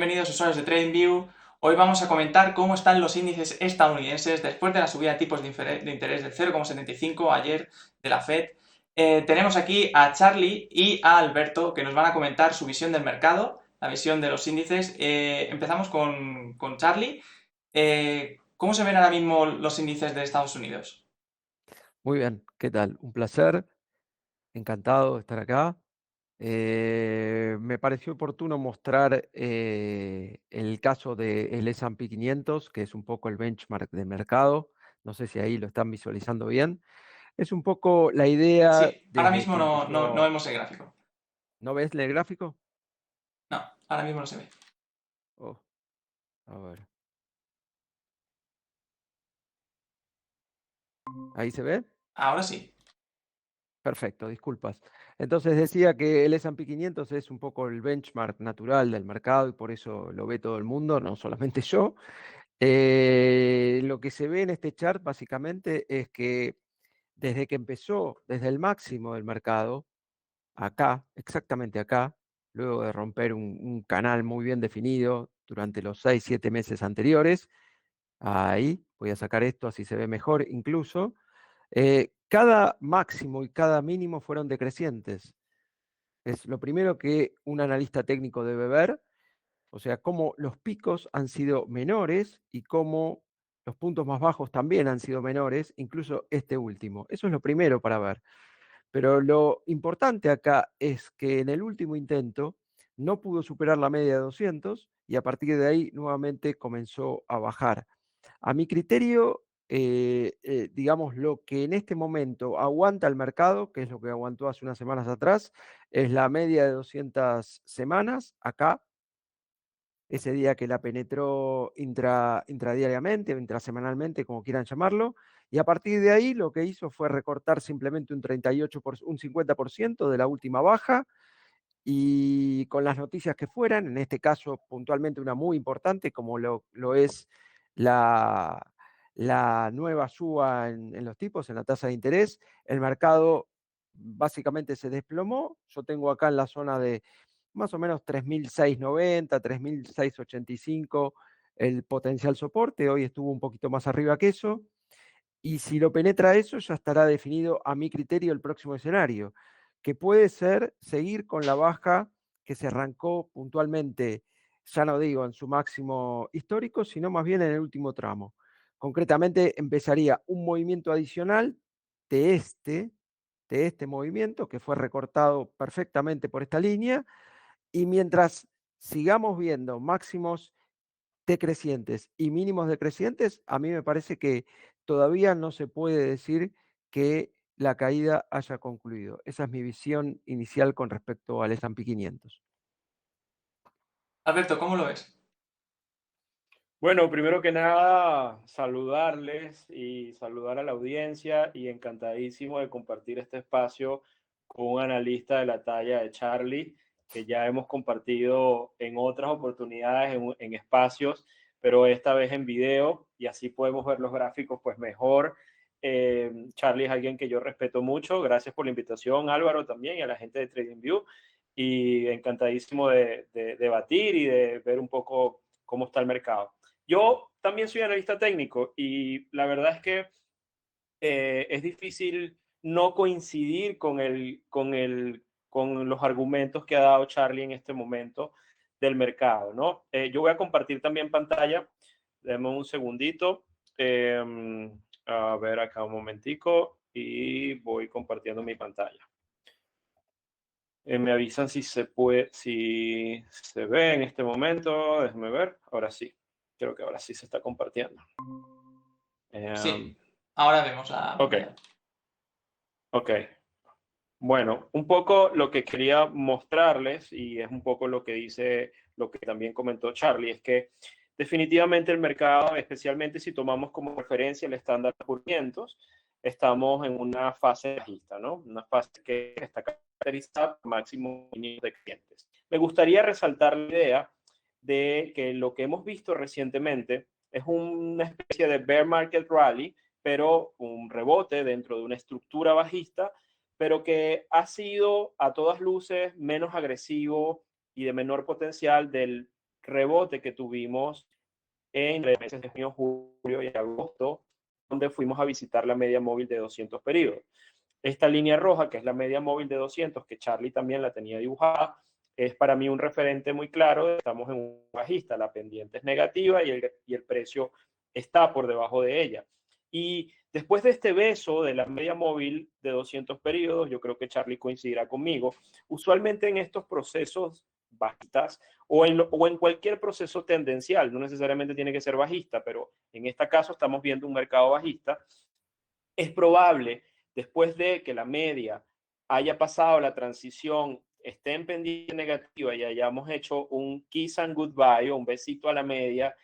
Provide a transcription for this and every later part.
Bienvenidos usuarios de TradingView. Hoy vamos a comentar cómo están los índices estadounidenses después de la subida de tipos de interés del 0,75 ayer de la Fed. Tenemos aquí a Charlie y a Alberto que nos van a comentar su visión del mercado, la visión de los índices. Empezamos con Charlie. ¿Cómo se ven ahora mismo los índices de Estados Unidos? Muy bien, ¿qué tal? Un placer, encantado de estar acá. Me pareció oportuno mostrar el caso del S&P 500, que es un poco el benchmark de mercado. No sé si ahí lo están visualizando bien. Es un poco la idea Sí, ahora desde mismo que no empezó. vemos el gráfico. ¿No ves el gráfico? No, ahora mismo no se ve. Oh, a ver, ¿ahí se ve? Ahora sí. Perfecto, disculpas. Entonces decía que el S&P 500 es un poco el benchmark natural del mercado y por eso lo ve todo el mundo, no solamente yo. Lo que se ve en este chart básicamente es que desde que empezó, desde el máximo del mercado, acá, exactamente acá, luego de romper un canal muy bien definido durante los 6, 7 meses anteriores, ahí, voy a sacar esto así se ve mejor incluso, cada máximo y cada mínimo fueron decrecientes. Es lo primero que un analista técnico debe ver. O sea, cómo los picos han sido menores y cómo los puntos más bajos también han sido menores, incluso este último. Eso es lo primero para ver. Pero lo importante acá es que en el último intento no pudo superar la media de 200 y a partir de ahí nuevamente comenzó a bajar. A mi criterio, digamos, lo que en este momento aguanta el mercado, que es lo que aguantó hace unas semanas atrás, es la media de 200 semanas acá, ese día que la penetró intradiariamente o intrasemanalmente, como quieran llamarlo, y a partir de ahí lo que hizo fue recortar simplemente un 38 un 50% de la última baja, y con las noticias que fueran, en este caso puntualmente una muy importante, como lo es la, la nueva suba en los tipos, en la tasa de interés, el mercado básicamente se desplomó. Yo tengo acá en la zona de más o menos 3.690, 3.685 el potencial soporte. Hoy estuvo un poquito más arriba que eso. Y si lo penetra eso, ya estará definido a mi criterio el próximo escenario, que puede ser seguir con la baja que se arrancó puntualmente, ya no digo en su máximo histórico, sino más bien en el último tramo. Concretamente, empezaría un movimiento adicional de este, de este movimiento que fue recortado perfectamente por esta línea, y mientras sigamos viendo máximos decrecientes y mínimos decrecientes, a mí me parece que todavía no se puede decir que la caída haya concluido. Esa es mi visión inicial con respecto al S&P 500. Alberto, ¿cómo lo ves? Bueno, primero que nada, saludarles y saludar a la audiencia y encantadísimo de compartir este espacio con un analista de la talla de Charlie, que ya hemos compartido en otras oportunidades, en espacios, pero esta vez en video y así podemos ver los gráficos pues mejor. Charlie es alguien que yo respeto mucho. Gracias por la invitación, Álvaro, también y a la gente de TradingView. Y encantadísimo de debatir y de ver un poco cómo está el mercado. Yo también soy analista técnico y la verdad es que es difícil no coincidir con los argumentos que ha dado Charlie en este momento del mercado, ¿no? Yo voy a compartir también pantalla. Deme un segundito. A ver acá un momentico y voy compartiendo mi pantalla. Me avisan si se puede, si se ve en este momento. Déjeme ver. Ahora sí. Creo que ahora sí se está compartiendo. Sí, Em, ahora vemos la ok, pantalla. ok. Bueno, un poco lo que quería mostrarles, y es un poco lo que dice, lo que también comentó Charlie, es que definitivamente el mercado, especialmente si tomamos como referencia el estándar por 500, estamos en una fase bajista, ¿no? Una fase que está caracterizada por máximo de clientes. Me gustaría resaltar la idea de que lo que hemos visto recientemente es una especie de bear market rally, pero un rebote dentro de una estructura bajista, pero que ha sido a todas luces menos agresivo y de menor potencial rebote que tuvimos entre meses de junio, julio y agosto, donde fuimos a visitar la media móvil de 200 periodos. Esta línea roja, que es la media móvil de 200, que Charlie también la tenía dibujada, es para mí un referente muy claro. Estamos en un bajista, la pendiente es negativa y el precio está por debajo de ella. Y después de este beso de la media móvil de 200 periodos, yo creo que Charlie coincidirá conmigo, usualmente en estos procesos bajistas o en cualquier proceso tendencial, no necesariamente tiene que ser bajista, pero en este caso estamos viendo un mercado bajista, es probable, después de que la media haya pasado la transición, esté en pendiente negativa y hayamos hecho un kiss and goodbye o un besito a la media,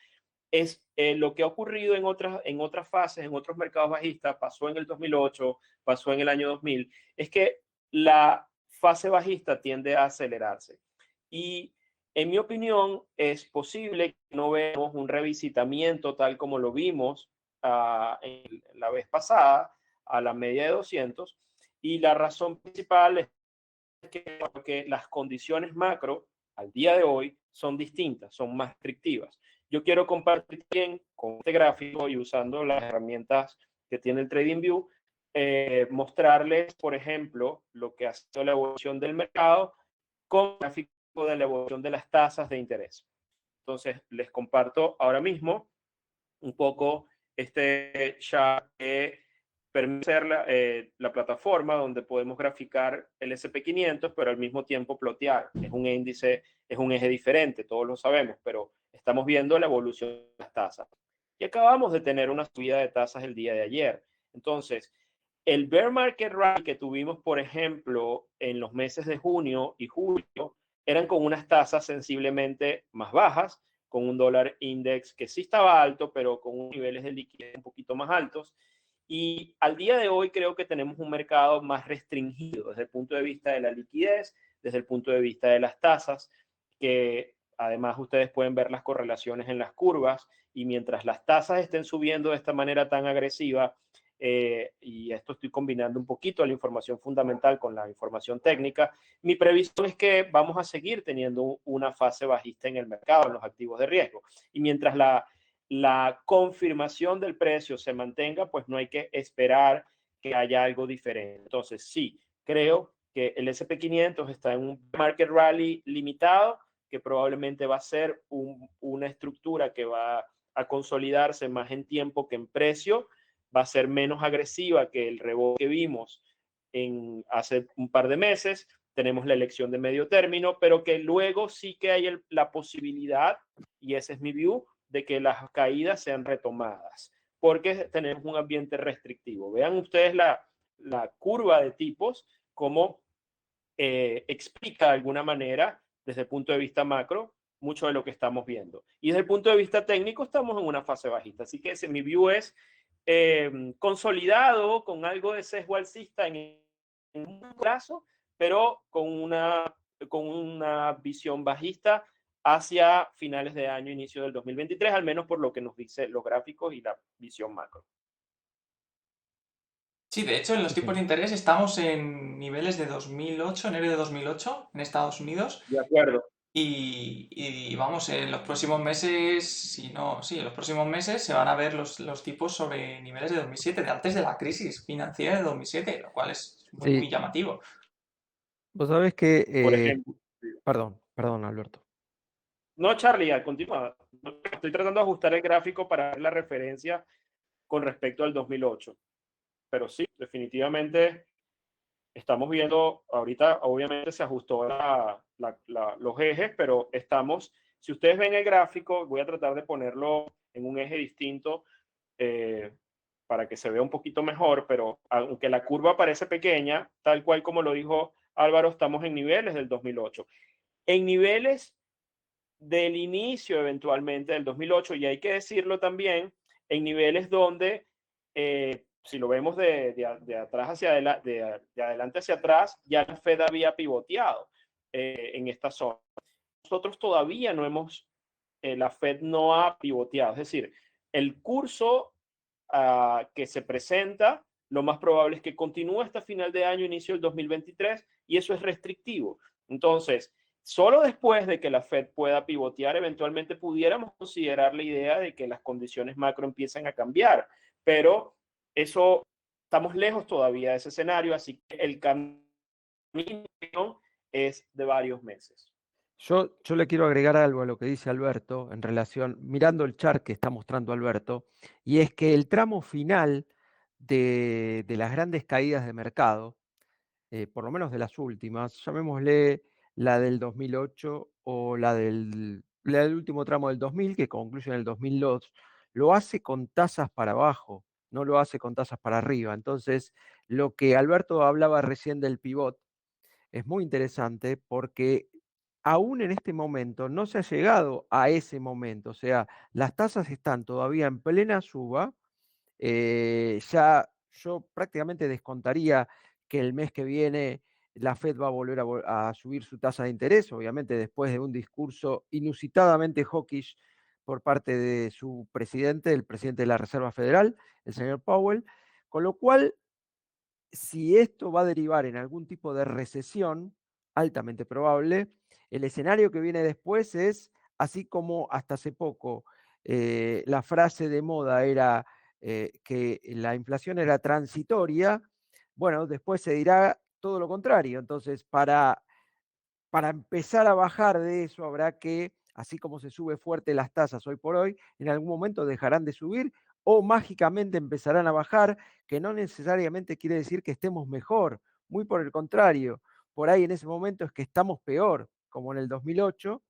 es lo que ha ocurrido en otras fases, en otros mercados bajistas, pasó en el 2008, pasó en el año 2000, es que la fase bajista tiende a acelerarse. Y en mi opinión, es posible que no veamos un revisitamiento tal como lo vimos la vez pasada, a la media de 200, y la razón principal es que las condiciones macro al día de hoy son distintas, son más restrictivas. Yo quiero compartir bien con este gráfico y usando las herramientas que tiene el TradingView, mostrarles, por ejemplo, lo que ha sido la evolución del mercado con el gráfico de la evolución de las tasas de interés. Entonces, les comparto ahora mismo un poco este chart que permite ser la plataforma donde podemos graficar el SP500, pero al mismo tiempo plotear. Es un índice, es un eje diferente, todos lo sabemos, pero estamos viendo la evolución de las tasas. Y acabamos de tener una subida de tasas el día de ayer. Entonces, el bear market rally que tuvimos, por ejemplo, en los meses de junio y julio, eran con unas tasas sensiblemente más bajas, con un dólar index que sí estaba alto, pero con niveles de liquidez un poquito más altos. Y al día de hoy creo que tenemos un mercado más restringido desde el punto de vista de la liquidez, desde el punto de vista de las tasas, que además ustedes pueden ver las correlaciones en las curvas, y mientras las tasas estén subiendo de esta manera tan agresiva, y esto estoy combinando un poquito la información fundamental con la información técnica, mi previsión es que vamos a seguir teniendo una fase bajista en el mercado, en los activos de riesgo. Y mientras la confirmación del precio se mantenga, pues no hay que esperar que haya algo diferente. Entonces, sí, creo que el SP500 está en un market rally limitado, que probablemente va a ser una estructura que va a consolidarse más en tiempo que en precio, va a ser menos agresiva que el rebote que vimos hace un par de meses. Tenemos la elección de medio término, pero que luego sí que hay la posibilidad, y ese es mi view, de que las caídas sean retomadas, porque tenemos un ambiente restrictivo. Vean ustedes la curva de tipos, cómo explica de alguna manera, desde el punto de vista macro, mucho de lo que estamos viendo. Y desde el punto de vista técnico, estamos en una fase bajista. Así que mi view es consolidado, con algo de sesgo alcista en un plazo, pero con una visión bajista hacia finales de año, inicio del 2023, al menos por lo que nos dicen los gráficos y la visión macro. Sí, de hecho, en los tipos de interés estamos en niveles de 2008, enero de 2008, en Estados Unidos. De acuerdo. Y vamos, en los próximos meses, si no, sí, en los próximos meses se van a ver los tipos sobre niveles de 2007, de antes de la crisis financiera de 2007, lo cual es muy, muy Sí, llamativo. vos sabés Por que, ejemplo. perdón, Alberto. No, Charlie, continúa. Estoy tratando de ajustar el gráfico para ver la referencia con respecto al 2008. Pero sí, definitivamente estamos viendo, ahorita obviamente se ajustó los ejes, pero si ustedes ven el gráfico, voy a tratar de ponerlo en un eje distinto para que se vea un poquito mejor, pero aunque la curva parece pequeña, tal cual como lo dijo Álvaro, estamos en niveles del 2008. En niveles del inicio eventualmente del 2008, y hay que decirlo también, en niveles donde, si lo vemos de atrás hacia adelante, de adelante hacia atrás, ya la Fed había pivoteado en esta zona. Nosotros todavía no la Fed no ha pivoteado, es decir, el curso que se presenta, lo más probable es que continúe hasta final de año, inicio del 2023, y eso es restrictivo. Entonces, Solo después de que la Fed pueda pivotear, eventualmente pudiéramos considerar la idea de que las condiciones macro empiecen a cambiar, pero eso estamos lejos todavía de ese escenario, así que el camino es de varios meses. Yo le quiero agregar algo a lo que dice Alberto en relación, mirando el chart que está mostrando Alberto, y es que el tramo final de las grandes caídas de mercado, por lo menos de las últimas, llamémosle la del 2008 o la del último tramo del 2000, que concluye en el 2002, lo hace con tasas para abajo, no lo hace con tasas para arriba. Entonces, lo que Alberto hablaba recién del pivot es muy interesante porque aún en este momento no se ha llegado a ese momento, o sea, las tasas están todavía en plena suba. Ya yo prácticamente descontaría que el mes que viene la Fed va a volver a subir su tasa de interés, obviamente después de un discurso inusitadamente hawkish por parte de su presidente, el presidente de la Reserva Federal, el señor Powell, con lo cual, si esto va a derivar en algún tipo de recesión, altamente probable, el escenario que viene después es, así como hasta hace poco la frase de moda era que la inflación era transitoria, bueno, después se dirá todo lo contrario. Entonces, para empezar a bajar de eso habrá que, así como se sube fuerte las tasas hoy por hoy, en algún momento dejarán de subir o mágicamente empezarán a bajar, que no necesariamente quiere decir que estemos mejor, muy por el contrario, por ahí en ese momento es que estamos peor, como en el 2008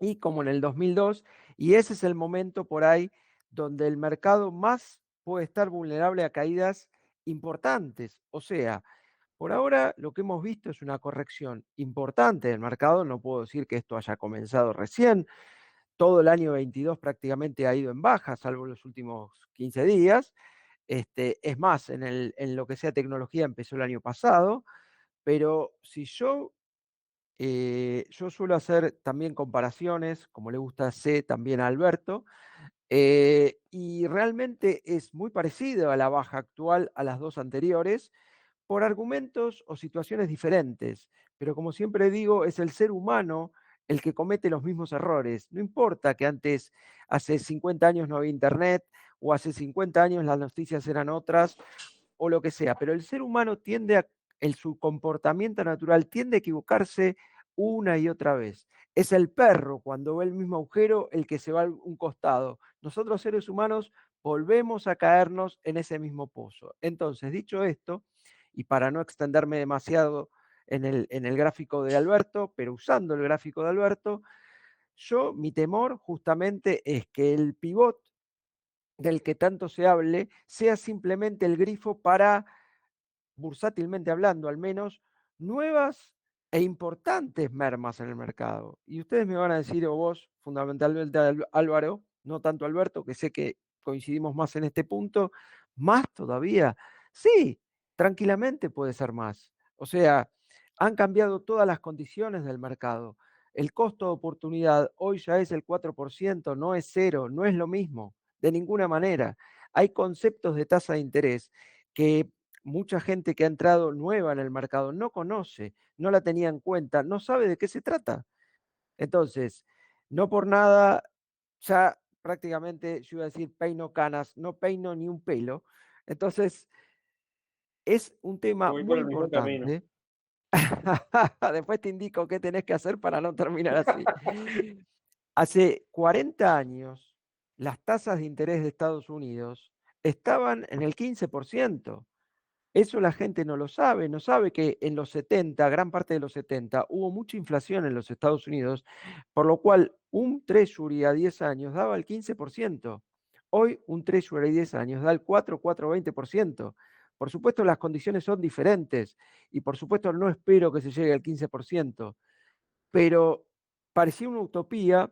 y como en el 2002, y ese es el momento por ahí donde el mercado más puede estar vulnerable a caídas importantes, o sea, por ahora lo que hemos visto es una corrección importante del mercado, no puedo decir que esto haya comenzado recién, todo el año 22 prácticamente ha ido en baja, salvo los últimos 15 días. Es más, en lo que sea tecnología empezó el año pasado, pero si yo suelo hacer también comparaciones, como le gusta hacer también a Alberto, y realmente es muy parecido a la baja actual a las dos anteriores, por argumentos o situaciones diferentes, pero como siempre digo, es el ser humano el que comete los mismos errores. No importa que antes, hace 50 años no había internet, o hace 50 años las noticias eran otras, o lo que sea, pero el ser humano su comportamiento natural tiende a equivocarse una y otra vez. Es el perro cuando ve el mismo agujero el que se va a un costado. Nosotros seres humanos volvemos a caernos en ese mismo pozo. Entonces, dicho esto, y para no extenderme demasiado en el gráfico de Alberto, pero usando el gráfico de Alberto, mi temor justamente es que el pivot del que tanto se hable sea simplemente el grifo para, bursátilmente hablando al menos, nuevas e importantes mermas en el mercado. Y ustedes me van a decir, o vos, fundamentalmente Álvaro, no tanto Alberto, que sé que coincidimos más en este punto, más todavía. Sí, tranquilamente puede ser más. O sea, han cambiado todas las condiciones del mercado. El costo de oportunidad hoy ya es el 4%, no es cero, no es lo mismo, de ninguna manera. Hay conceptos de tasa de interés que mucha gente que ha entrado nueva en el mercado no conoce, no la tenía en cuenta, no sabe de qué se trata. Entonces, no por nada, ya prácticamente, yo iba a decir peino canas, no peino ni un pelo. Entonces, es un tema Voy por muy el mismo camino. importante. Después te indico qué tenés que hacer para no terminar así. Hace 40 años, las tasas de interés de Estados Unidos estaban en el 15%. Eso la gente no lo sabe, no sabe que en los 70, gran parte de los 70, hubo mucha inflación en los Estados Unidos, por lo cual un Treasury a 10 años daba el 15%. Hoy un Treasury a 10 años da el 4,20%. Por supuesto las condiciones son diferentes y por supuesto no espero que se llegue al 15%, pero parecía una utopía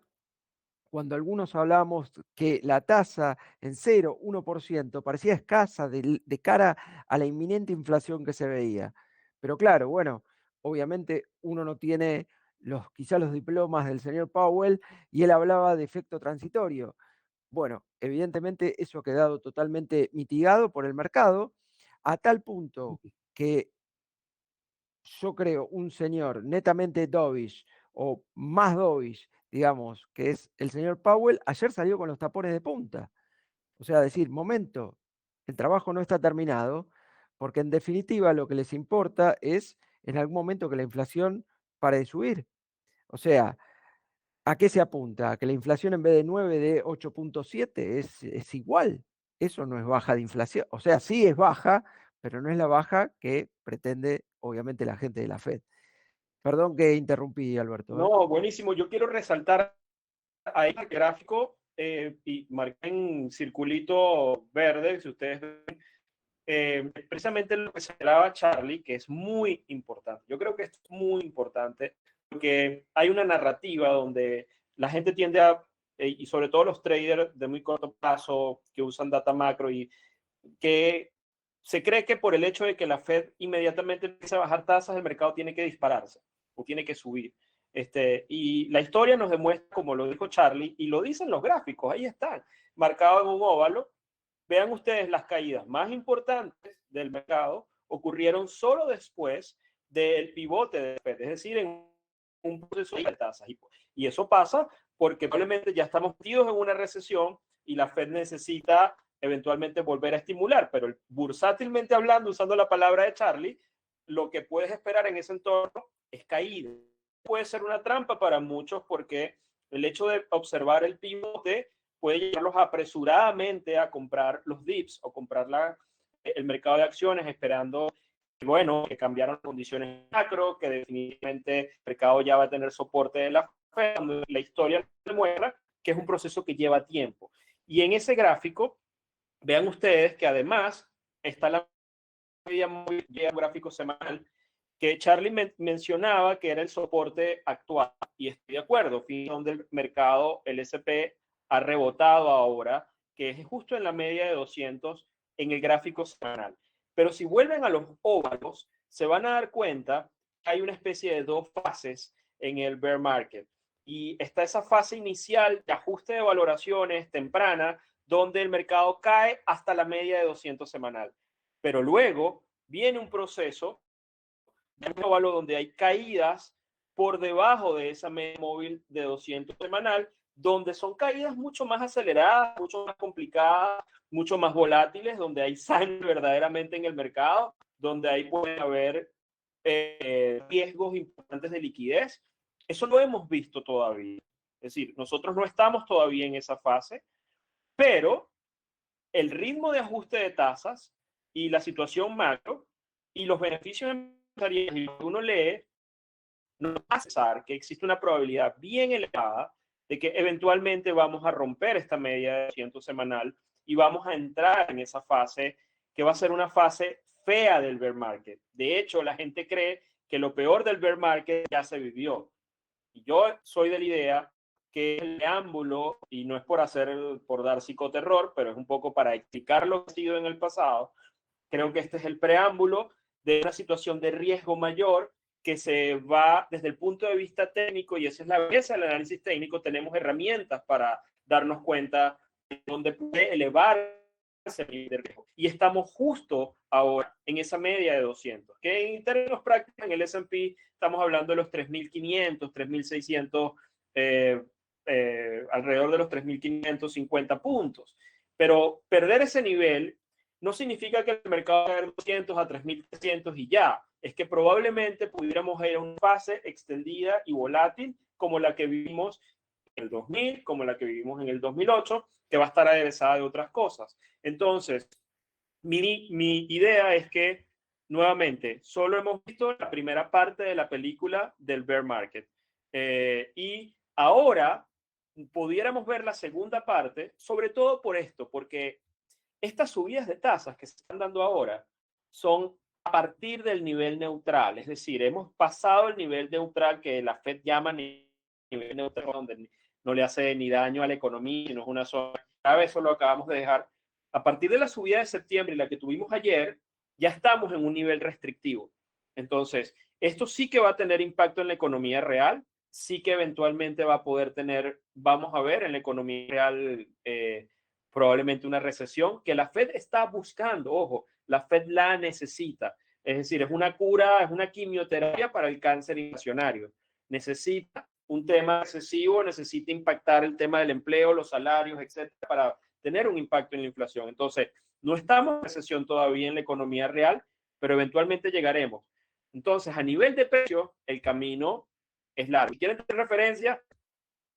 cuando algunos hablábamos que la tasa en 0, 1%, parecía escasa de cara a la inminente inflación que se veía. Pero claro, bueno, obviamente uno no tiene quizá los diplomas del señor Powell y él hablaba de efecto transitorio. Bueno, evidentemente eso ha quedado totalmente mitigado por el mercado, a tal punto que yo creo un señor netamente dovish o más dovish, digamos, que es el señor Powell, ayer salió con los tapones de punta. O sea, decir, momento, el trabajo no está terminado, porque en definitiva lo que les importa es en algún momento que la inflación pare de subir. O sea, ¿a qué se apunta? ¿A que la inflación en vez de 9 de 8,7 es igual? Eso no es baja de inflación. O sea, sí es baja, pero no es la baja que pretende, obviamente, la gente de la Fed. Perdón que interrumpí, Alberto. No, buenísimo. Yo quiero resaltar ahí el gráfico y marqué en circulito verde, si ustedes ven, precisamente lo que señalaba Charlie, que es muy importante. Yo creo que esto es muy importante porque hay una narrativa donde la gente tiende a, y sobre todo los traders de muy corto plazo que usan data macro y que se cree que por el hecho de que la Fed inmediatamente empiece a bajar tasas, el mercado tiene que dispararse o tiene que subir. Y la historia nos demuestra, como lo dijo Charlie, y lo dicen los gráficos, ahí están, marcados en un óvalo. Vean ustedes, las caídas más importantes del mercado ocurrieron solo después del pivote de Fed, es decir, en un proceso de tasas. Y eso pasa porque probablemente ya estamos metidos en una recesión y la Fed necesita eventualmente volver a estimular, pero bursátilmente hablando, usando la palabra de Charlie, lo que puedes esperar en ese entorno es caída. Puede ser una trampa para muchos porque el hecho de observar el pivote puede llevarlos apresuradamente a comprar los dips o comprar el mercado de acciones esperando bueno, que cambiaron las condiciones macro, que definitivamente el mercado ya va a tener soporte de la Fed, cuando la historia demuestra que es un proceso que lleva tiempo. Y en ese gráfico, vean ustedes que además está la media móvil, un gráfico semanal, que Charlie mencionaba que era el soporte actual. Y estoy de acuerdo, donde el mercado, el S&P, ha rebotado ahora, que es justo en la media de 200 en el gráfico semanal. Pero si vuelven a los óvalos, se van a dar cuenta que hay una especie de dos fases en el bear market. Y está esa fase inicial de ajuste de valoraciones temprana, donde el mercado cae hasta la media de 200 semanal. Pero luego viene un proceso de un óvalo donde hay caídas por debajo de esa media móvil de 200 semanal, donde son caídas mucho más aceleradas, mucho más complicadas, mucho más volátiles, donde hay sangre verdaderamente en el mercado, donde ahí pueden haber riesgos importantes de liquidez. Eso lo hemos visto todavía. Es decir, nosotros no estamos todavía en esa fase, pero el ritmo de ajuste de tasas y la situación macro y los beneficios empresariales y lo que uno lee nos hace pensar que existe una probabilidad bien elevada de que eventualmente vamos a romper esta media de 200 semanal y vamos a entrar en esa fase que va a ser una fase fea del bear market. De hecho, la gente cree que lo peor del bear market ya se vivió. Y yo soy de la idea que el preámbulo, y no es por dar psicoterror, pero es un poco para explicar lo que ha sido en el pasado, creo que este es el preámbulo de una situación de riesgo mayor que se va desde el punto de vista técnico, y esa es la belleza del análisis técnico, tenemos herramientas para darnos cuenta de dónde puede elevar ese nivel de riesgo. Y estamos justo ahora en esa media de 200, que en términos prácticos en el S&P estamos hablando de los 3.500, 3.600, alrededor de los 3.550 puntos. Pero perder ese nivel no significa que el mercado va a caer 200 a 3.300 y ya. Es que probablemente pudiéramos ir a una fase extendida y volátil como la que vivimos en el 2000, como la que vivimos en el 2008, que va a estar aderezada de otras cosas. Entonces, mi idea es que, nuevamente, solo hemos visto la primera parte de la película del bear market. Y ahora pudiéramos ver la segunda parte, sobre todo por esto, porque estas subidas de tasas que se están dando ahora son a partir del nivel neutral, es decir, hemos pasado el nivel neutral que la Fed llama nivel neutral, donde no le hace ni daño a la economía, sino es una zona, cada vez eso lo acabamos de dejar. A partir de la subida de septiembre y la que tuvimos ayer, ya estamos en un nivel restrictivo. Entonces, esto sí que va a tener impacto en la economía real, sí que eventualmente va a poder tener, vamos a ver en la economía real, probablemente una recesión que la Fed está buscando. Ojo, la Fed la necesita. Es decir, es una cura, es una quimioterapia para el cáncer inflacionario. necesita un tema excesivo, necesita impactar el tema del empleo, los salarios, etcétera, para tener un impacto en la inflación. Entonces, no estamos en recesión todavía en la economía real, pero eventualmente llegaremos. Entonces, a nivel de precios, el camino es largo. Si quieren tener referencia,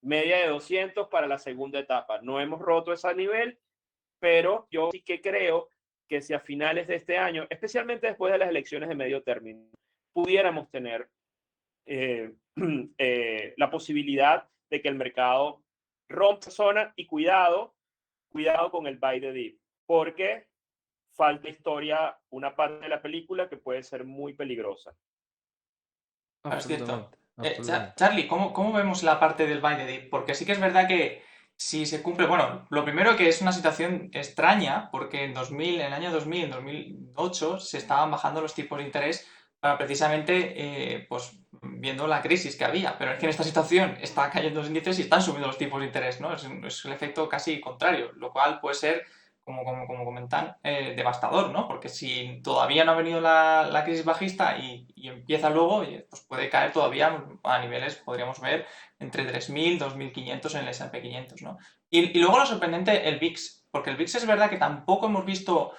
media de 200 para la segunda etapa. No hemos roto ese nivel, pero yo sí que creo que si a finales de este año, especialmente después de las elecciones de medio término, pudiéramos tener la posibilidad de que el mercado rompa zona y cuidado con el buy the dip, porque falta historia, una parte de la película que puede ser muy peligrosa. Claro, es cierto. Absolutamente, absolutamente. Charlie, ¿cómo vemos la parte del buy the dip? Porque sí que es verdad que si se cumple, bueno, lo primero que es una situación extraña, porque en 2000, en el año 2000, en 2008, se estaban bajando los tipos de interés para precisamente, pues, viendo la crisis que había. Pero es que en esta situación están cayendo los índices y están subiendo los tipos de interés, ¿no? Es el efecto casi contrario, lo cual puede ser como comentan, devastador, ¿no? Porque si todavía no ha venido la crisis bajista y empieza luego, pues puede caer todavía a niveles, podríamos ver, entre 3.000 2.500 en el S&P 500, ¿no? Y luego lo sorprendente, el VIX, porque el VIX es verdad que tampoco hemos visto,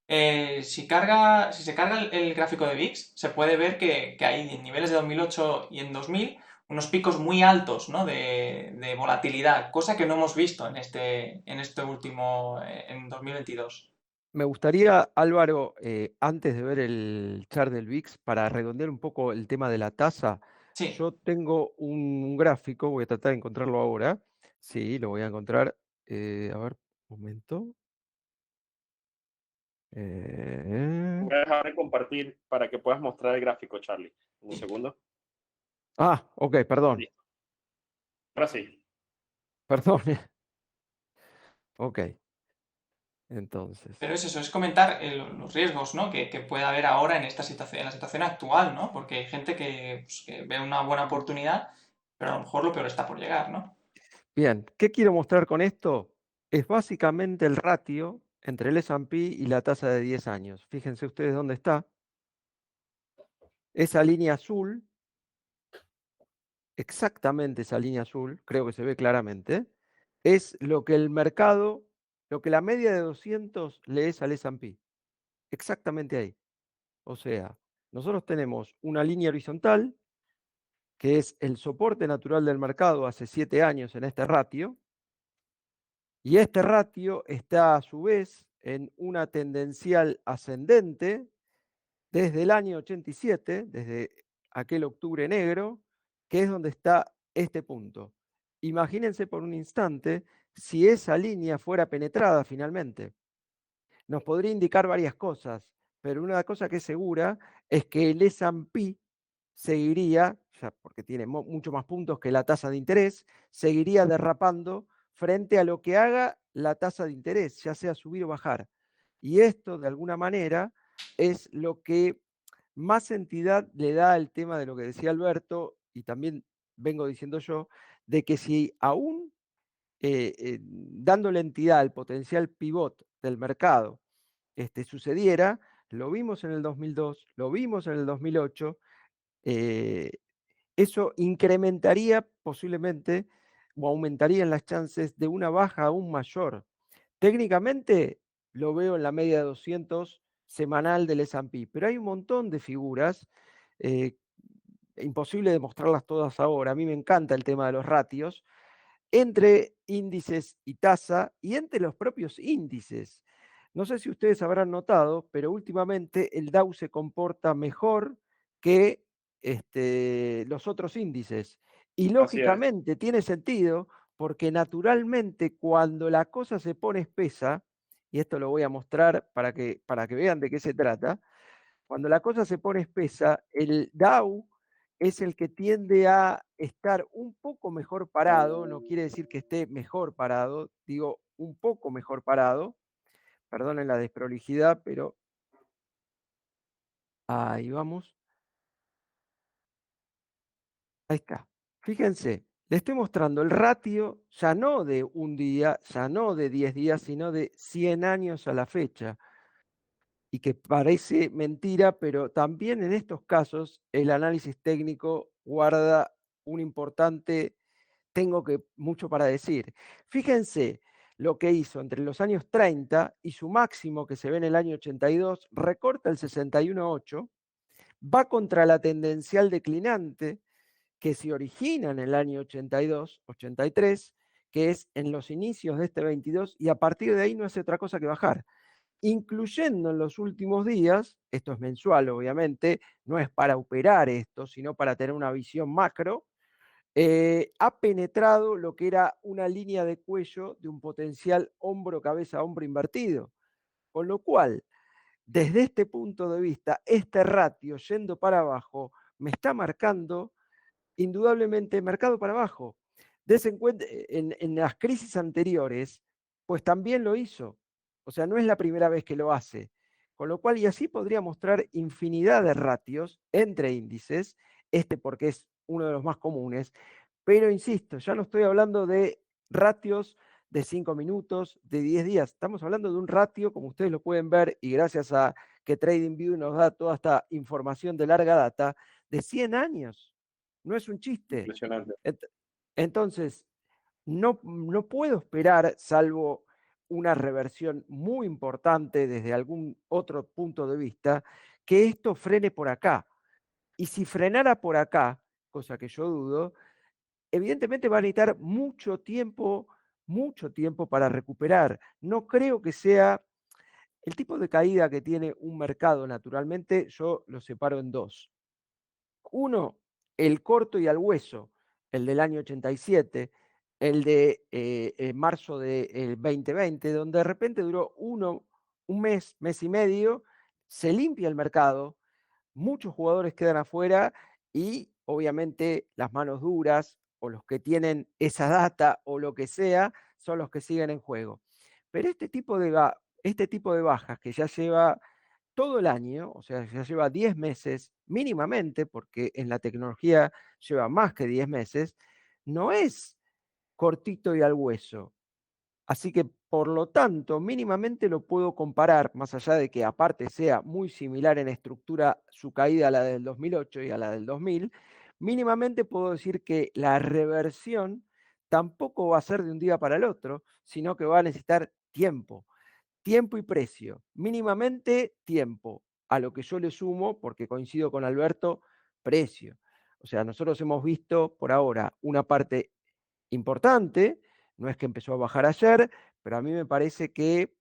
si se carga el gráfico de VIX, se puede ver que hay en niveles de 2008 y en 2000 unos picos muy altos, ¿no? de volatilidad, cosa que no hemos visto en este último, en 2022. Me gustaría, Álvaro, antes de ver el chart del VIX, para redondear un poco el tema de la tasa, Sí, yo tengo un gráfico, voy a tratar de encontrarlo ahora. Sí, lo voy a encontrar. A ver, un momento. Voy a dejar de compartir para que puedas mostrar el gráfico, Charlie. Un segundo. Ok, perdón, Listo. Ahora sí. perdón. Ok, entonces. pero es eso, es comentar los riesgos, ¿no? que puede haber ahora en esta situación, en la situación actual, ¿no? Porque hay gente que ve una buena oportunidad, pero a lo mejor lo peor está por llegar, ¿no? Bien, ¿qué quiero mostrar con esto? Es básicamente el ratio entre el S&P y la tasa de 10 años. Fíjense ustedes dónde está. Esa línea azul, exactamente esa línea azul, creo que se ve claramente, es lo que el mercado, lo que la media de 200 le es al S&P. Exactamente ahí. O sea, nosotros tenemos una línea horizontal, que es el soporte natural del mercado hace 7 años en este ratio, y este ratio está a su vez en una tendencial ascendente desde el año 87, desde aquel octubre negro, que es donde está este punto. Imagínense por un instante si esa línea fuera penetrada finalmente. Nos podría indicar varias cosas, pero una cosa que es segura es que el S&P seguiría, ya porque tiene mucho más puntos que la tasa de interés, seguiría derrapando frente a lo que haga la tasa de interés, ya sea subir o bajar. Y esto, de alguna manera, es lo que más entidad le da al tema de lo que decía Alberto, y también vengo diciendo yo, de que si aún dándole entidad al potencial pivot del mercado sucediera, lo vimos en el 2002, lo vimos en el 2008, eso incrementaría posiblemente o aumentarían las chances de una baja aún mayor. Técnicamente lo veo en la media de 200 semanal del S&P, pero hay un montón de figuras, eh, imposible demostrarlas todas ahora. A mí me encanta el tema de los ratios, entre índices y tasa y entre los propios índices. No sé si ustedes habrán notado, pero últimamente el Dow se comporta mejor que los otros índices. Y Así es. lógicamente tiene sentido porque naturalmente cuando la cosa se pone espesa, y esto lo voy a mostrar para que vean de qué se trata, cuando la cosa se pone espesa, el Dow es el que tiende a estar un poco mejor parado, no quiere decir que esté mejor parado, digo un poco mejor parado, perdonen la desprolijidad, pero ahí vamos, ahí está. Fíjense, le estoy mostrando el ratio ya no de un día, ya no de 10 días, sino de 100 años a la fecha. Y que parece mentira, pero también en estos casos el análisis técnico guarda un importante, mucho para decir. Fíjense lo que hizo entre los años 30 y su máximo que se ve en el año 82, recorta el 61.8, va contra la tendencial declinante que se origina en el año 82, 83, que es en los inicios de este 22, y a partir de ahí no hace otra cosa que bajar, incluyendo en los últimos días, esto es mensual obviamente, no es para operar esto, sino para tener una visión macro, ha penetrado lo que era una línea de cuello de un potencial hombro-cabeza-hombro invertido, con lo cual, desde este punto de vista, este ratio yendo para abajo me está marcando indudablemente mercado para abajo. Dese en cuenta, en las crisis anteriores, pues también lo hizo. O sea, no es la primera vez que lo hace. Con lo cual, y así podría mostrar infinidad de ratios entre índices, este porque es uno de los más comunes, pero insisto, ya no estoy hablando de ratios de 5 minutos, de 10 días, estamos hablando de un ratio, como ustedes lo pueden ver, y gracias a que TradingView nos da toda esta información de larga data, de 100 años. No es un chiste. Impresionante. Entonces, no puedo esperar, salvo una reversión muy importante desde algún otro punto de vista, que esto frene por acá. Y si frenara por acá, cosa que yo dudo, evidentemente va a necesitar mucho tiempo para recuperar. No creo que sea el tipo de caída que tiene un mercado naturalmente, yo lo separo en dos. Uno, el corto y al hueso, el del año 87, el de marzo del 2020, donde de repente duró un mes, mes y medio, se limpia el mercado, muchos jugadores quedan afuera y obviamente las manos duras o los que tienen esa data o lo que sea son los que siguen en juego. Pero este tipo de bajas que ya lleva todo el año, o sea, ya lleva 10 meses mínimamente, porque en la tecnología lleva más que 10 meses, no es cortito y al hueso. Así que, por lo tanto, mínimamente lo puedo comparar, más allá de que aparte sea muy similar en estructura su caída a la del 2008 y a la del 2000, mínimamente puedo decir que la reversión tampoco va a ser de un día para el otro, sino que va a necesitar tiempo. Tiempo y precio. Mínimamente tiempo. A lo que yo le sumo, porque coincido con Alberto, precio. O sea, nosotros hemos visto por ahora una parte importante, no es que empezó a bajar ayer, pero a mí me parece que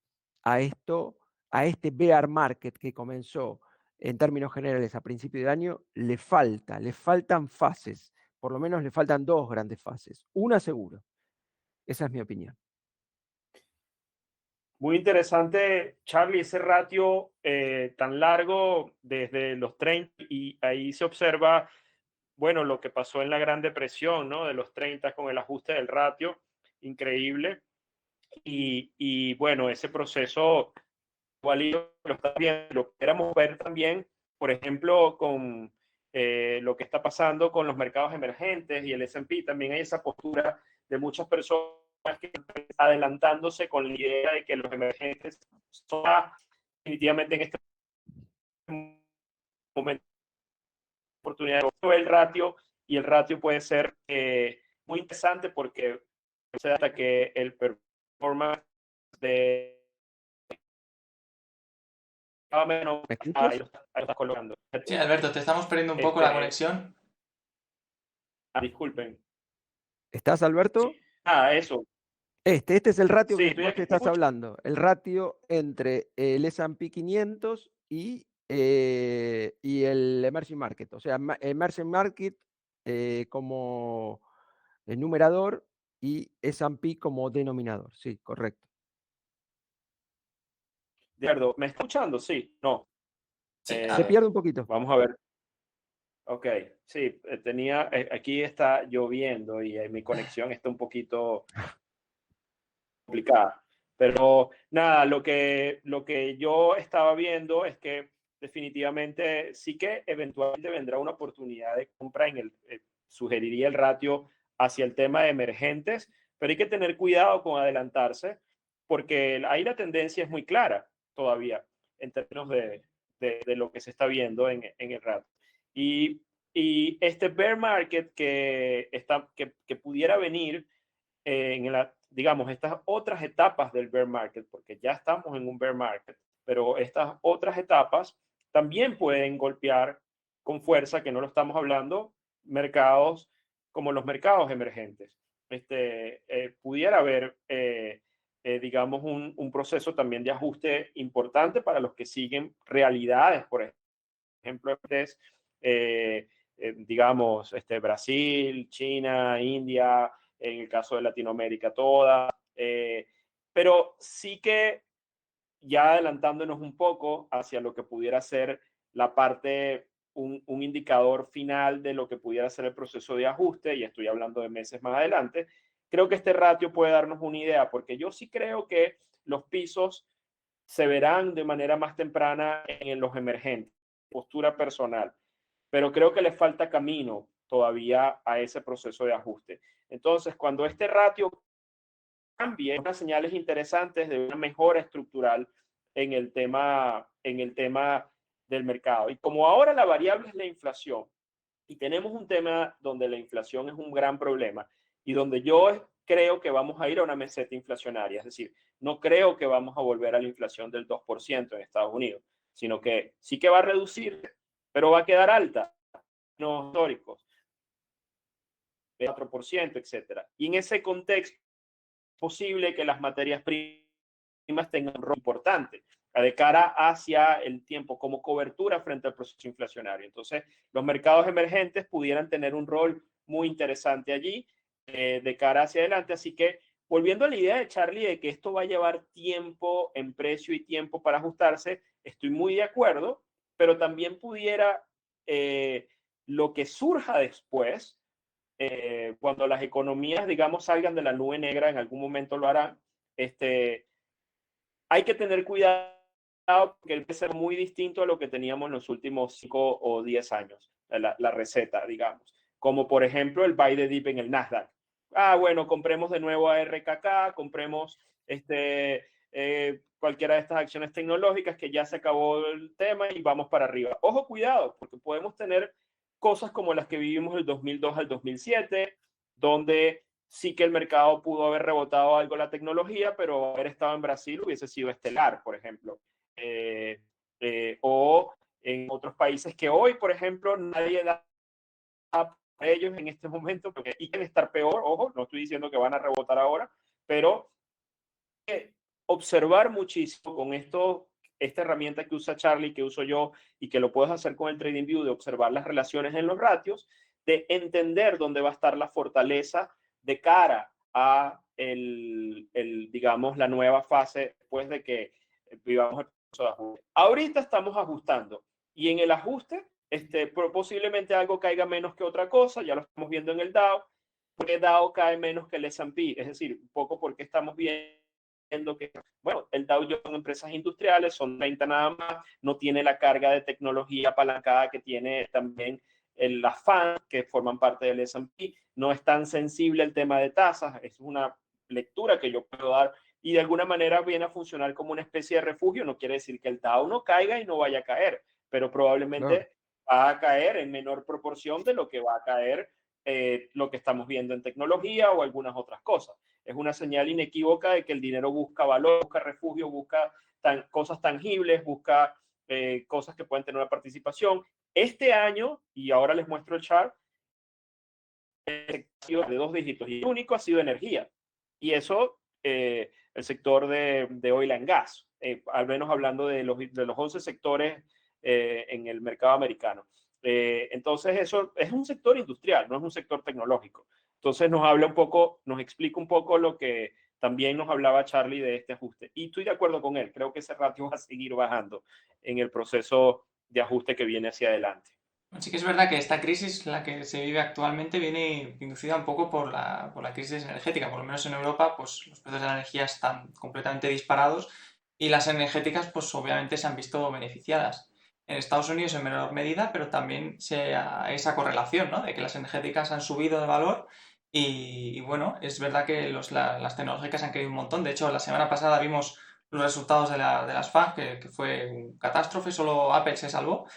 a este bear market que comenzó en términos generales a principio de año, le faltan fases, por lo menos le faltan dos grandes fases, una seguro. Esa es mi opinión. Muy interesante, Charlie, ese ratio tan largo desde los 30 y ahí se observa, bueno, lo que pasó en la Gran Depresión, ¿no? De los 30 con el ajuste del ratio, increíble. Y bueno, ese proceso, igual lo está viendo, lo queramos ver también, por ejemplo, con lo que está pasando con los mercados emergentes y el S&P, también hay esa postura de muchas personas que están adelantándose con la idea de que los emergentes son definitivamente en este momento oportunidad de ver el ratio, y el ratio puede ser muy interesante porque se data que el performance de cada menos ¿Me ahí escuchas? lo estás colocando. Sí, Alberto, te estamos perdiendo un poco la conexión. Disculpen. ¿Estás, Alberto? Sí. Eso. Este es el ratio Sí, que estoy vos aquí, te ¿me estás escuchas? hablando, el ratio entre el S&P 500 y el Emerging Market, o sea, Emerging Market como el numerador y S&P como denominador, sí, correcto. De acuerdo, ¿me está escuchando? Sí, no. Sí, Se pierde un poquito. Vamos a ver. Ok, sí, aquí está lloviendo y mi conexión está un poquito complicada. Pero nada, lo que yo estaba viendo es que definitivamente sí que eventualmente vendrá una oportunidad de compra sugeriría el ratio hacia el tema de emergentes, pero hay que tener cuidado con adelantarse porque ahí la tendencia es muy clara todavía en términos de lo que se está viendo en el ratio. Y Y este bear market que pudiera venir digamos, estas otras etapas del bear market, porque ya estamos en un bear market, pero estas otras etapas también pueden golpear con fuerza, que no lo estamos hablando, mercados como los mercados emergentes. Pudiera haber, digamos, un proceso también de ajuste importante para los que siguen realidades, por ejemplo, digamos, Brasil, China, India, en el caso de Latinoamérica toda, pero sí que ya adelantándonos un poco hacia lo que pudiera ser la parte, un indicador final de lo que pudiera ser el proceso de ajuste, y estoy hablando de meses más adelante, creo que este ratio puede darnos una idea, porque yo sí creo que los pisos se verán de manera más temprana en los emergentes, postura personal, pero creo que le falta camino todavía a ese proceso de ajuste. Entonces, cuando este ratio cambie, unas señales interesantes de una mejora estructural en el tema del mercado. Y como ahora la variable es la inflación, y tenemos un tema donde la inflación es un gran problema y donde yo creo que vamos a ir a una meseta inflacionaria, es decir, no creo que vamos a volver a la inflación del 2% en Estados Unidos, sino que sí que va a reducir, pero va a quedar alta, no históricos, 4%, etcétera. Y en ese contexto es posible que las materias primas tengan un rol importante de cara hacia el tiempo como cobertura frente al proceso inflacionario. Entonces, los mercados emergentes pudieran tener un rol muy interesante allí de cara hacia adelante. Así que, volviendo a la idea de Charlie de que esto va a llevar tiempo en precio y tiempo para ajustarse, estoy muy de acuerdo, pero también pudiera lo que surja después, cuando las economías, digamos, salgan de la nube negra, en algún momento lo harán, hay que tener cuidado porque puede ser muy distinto a lo que teníamos en los últimos 5 o 10 años, la receta, digamos. Como por ejemplo el buy the dip en el Nasdaq. Bueno, compremos de nuevo a RKK, compremos cualquiera de estas acciones tecnológicas que ya se acabó el tema y vamos para arriba. Ojo, cuidado, porque podemos tener cosas como las que vivimos del 2002 al 2007, donde sí que el mercado pudo haber rebotado algo la tecnología, pero haber estado en Brasil hubiese sido estelar, por ejemplo. O en otros países que hoy, por ejemplo, nadie da a ellos en este momento, porque quieren estar peor, ojo, no estoy diciendo que van a rebotar ahora, pero observar muchísimo con esta herramienta que usa Charlie, que uso yo y que lo puedes hacer con el TradingView, de observar las relaciones en los ratios, de entender dónde va a estar la fortaleza de cara a digamos, la nueva fase después de que vivamos el proceso de ajuste. Ahorita estamos ajustando y en el ajuste posiblemente algo caiga menos que otra cosa, ya lo estamos viendo en el Dow, porque Dow cae menos que el S&P, es decir, un poco porque estamos viendo que, bueno, el Dow Jones son empresas industriales, son 30 nada más, no tiene la carga de tecnología apalancada que tiene también las FAN, que forman parte del S&P, no es tan sensible el tema de tasas, es una lectura que yo puedo dar y de alguna manera viene a funcionar como una especie de refugio, no quiere decir que el Dow no caiga y no vaya a caer, pero probablemente va a caer en menor proporción de lo que va a caer lo que estamos viendo en tecnología o algunas otras cosas. Es una señal inequívoca de que el dinero busca valor, busca refugio, busca cosas tangibles, busca cosas que pueden tener una participación. Este año, y ahora les muestro el chart, de 2 dígitos y el único ha sido energía. Y eso, el sector de oil and gas, al menos hablando de los 11 sectores en el mercado americano. Entonces, eso es un sector industrial, no es un sector tecnológico. Entonces, nos explica un poco lo que también nos hablaba Charlie de este ajuste. Y estoy de acuerdo con él, creo que ese ratio va a seguir bajando en el proceso de ajuste que viene hacia adelante. Sí que es verdad que esta crisis, la que se vive actualmente, viene inducida un poco por la crisis energética. Por lo menos en Europa, pues los precios de la energía están completamente disparados y las energéticas, pues obviamente se han visto beneficiadas. En Estados Unidos en menor medida, pero también esa correlación, ¿no? De que las energéticas han subido de valor y bueno, es verdad que las tecnológicas han caído un montón. De hecho, la semana pasada vimos los resultados de las FANG, que fue una catástrofe, solo Apple se salvó.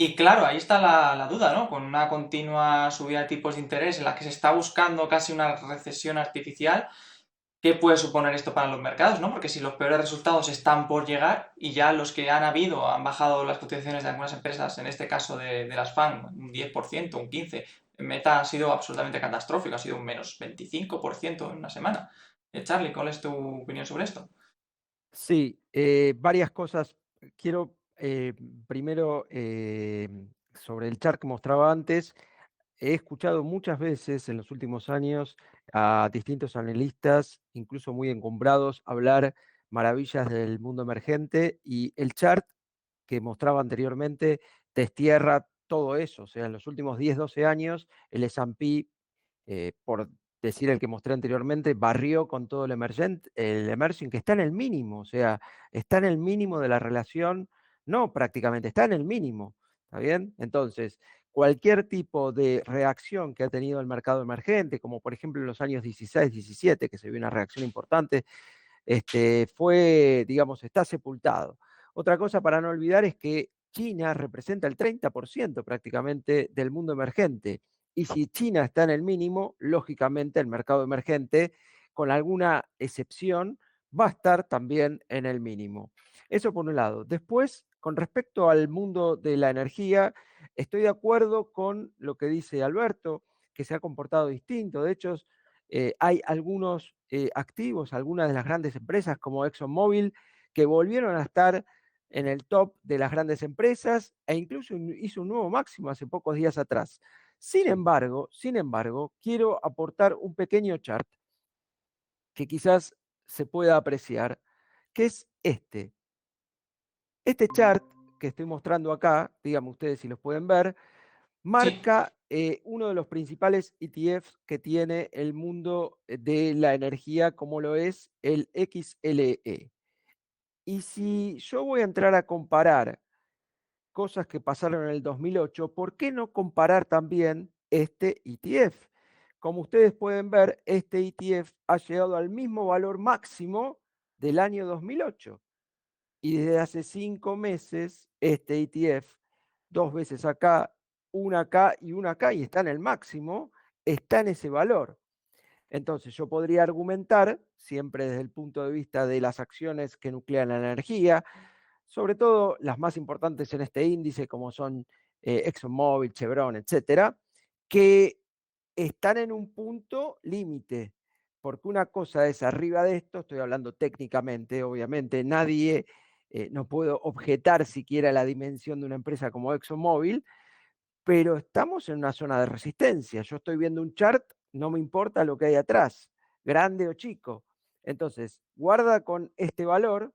Y claro, ahí está la duda, ¿no? Con una continua subida de tipos de interés en la que se está buscando casi una recesión artificial, ¿qué puede suponer esto para los mercados, ¿no? Porque si los peores resultados están por llegar y ya los que han habido han bajado las cotizaciones de algunas empresas, en este caso de las FAN, un 10%, un 15%, Meta ha sido absolutamente catastrófico, ha sido un menos 25% en una semana. Charlie, ¿cuál es tu opinión sobre esto? Sí, varias cosas. Quiero primero sobre el chart que mostraba antes. He escuchado muchas veces en los últimos años a distintos analistas, incluso muy encumbrados, hablar maravillas del mundo emergente, y el chart que mostraba anteriormente destierra todo eso. O sea, en los últimos 10, 12 años, el S&P, por decir el que mostré anteriormente, barrió con todo el emerging, que está en el mínimo. O sea, está en el mínimo de la relación, no prácticamente, está en el mínimo. ¿Está bien? Entonces, cualquier tipo de reacción que ha tenido el mercado emergente, como por ejemplo en los años 16, 17, que se vio una reacción importante, fue, digamos, está sepultado. Otra cosa para no olvidar es que China representa el 30% prácticamente del mundo emergente. Y si China está en el mínimo, lógicamente el mercado emergente, con alguna excepción, va a estar también en el mínimo. Eso por un lado. Después, con respecto al mundo de la energía, estoy de acuerdo con lo que dice Alberto, que se ha comportado distinto. De hecho, hay algunos activos, algunas de las grandes empresas como ExxonMobil, que volvieron a estar en el top de las grandes empresas e incluso hizo un nuevo máximo hace pocos días atrás. Sin embargo, quiero aportar un pequeño chart que quizás se pueda apreciar, que es este. Este chart que estoy mostrando acá, díganme ustedes si los pueden ver, Sí, marca uno de los principales ETFs que tiene el mundo de la energía, como lo es el XLE. Y si yo voy a entrar a comparar cosas que pasaron en el 2008, ¿por qué no comparar también este ETF? Como ustedes pueden ver, este ETF ha llegado al mismo valor máximo del año 2008. Y desde hace 5 meses, este ETF, 2 veces acá y una acá, y está en el máximo, está en ese valor. Entonces, yo podría argumentar, siempre desde el punto de vista de las acciones que nuclean la energía, sobre todo las más importantes en este índice, como son ExxonMobil, Chevron, etcétera, que están en un punto límite, porque una cosa es arriba de esto, estoy hablando técnicamente, obviamente, nadie, no puedo objetar siquiera la dimensión de una empresa como ExxonMobil, pero estamos en una zona de resistencia. Yo estoy viendo un chart, no me importa lo que hay atrás, grande o chico. Entonces, guarda con este valor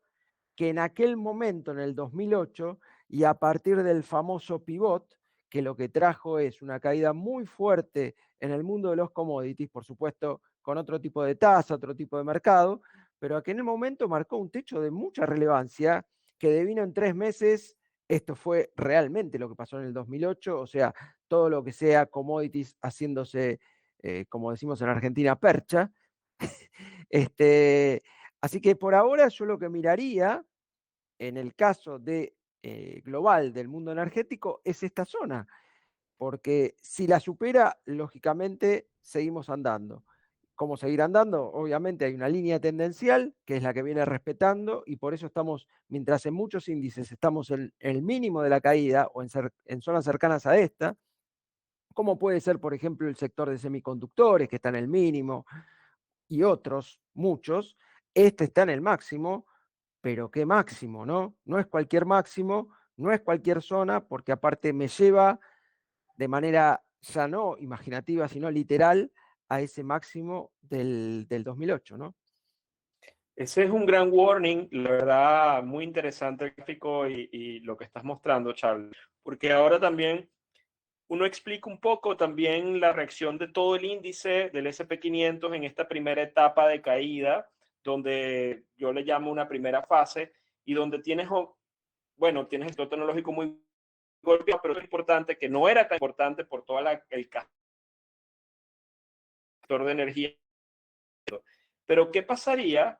que en aquel momento, en el 2008, y a partir del famoso pivot, que lo que trajo es una caída muy fuerte en el mundo de los commodities, por supuesto, con otro tipo de tasa, otro tipo de mercado, pero que en el momento marcó un techo de mucha relevancia que devino en 3 meses. Esto fue realmente lo que pasó en el 2008, o sea, todo lo que sea commodities haciéndose, como decimos en Argentina, percha. este, Así que por ahora yo lo que miraría en el caso de global del mundo energético es esta zona, porque si la supera, lógicamente seguimos andando. ¿Cómo seguir andando? Obviamente hay una línea tendencial que es la que viene respetando, y por eso estamos, mientras en muchos índices estamos en el mínimo de la caída o en zonas cercanas a esta, como puede ser, por ejemplo, el sector de semiconductores, que está en el mínimo, y otros, muchos, este está en el máximo, pero qué máximo, ¿no? No es cualquier máximo, no es cualquier zona, porque aparte me lleva de manera ya no imaginativa, sino literal, a ese máximo del 2008, ¿no? Ese es un gran warning, la verdad, muy interesante el gráfico y lo que estás mostrando, Charles, porque ahora también uno explica un poco también la reacción de todo el índice del SP 500 en esta primera etapa de caída, donde yo le llamo una primera fase y donde tienes, bueno, tienes el sector tecnológico muy golpeado, pero es importante que no era tan importante por todo el sector de energía. Pero ¿qué pasaría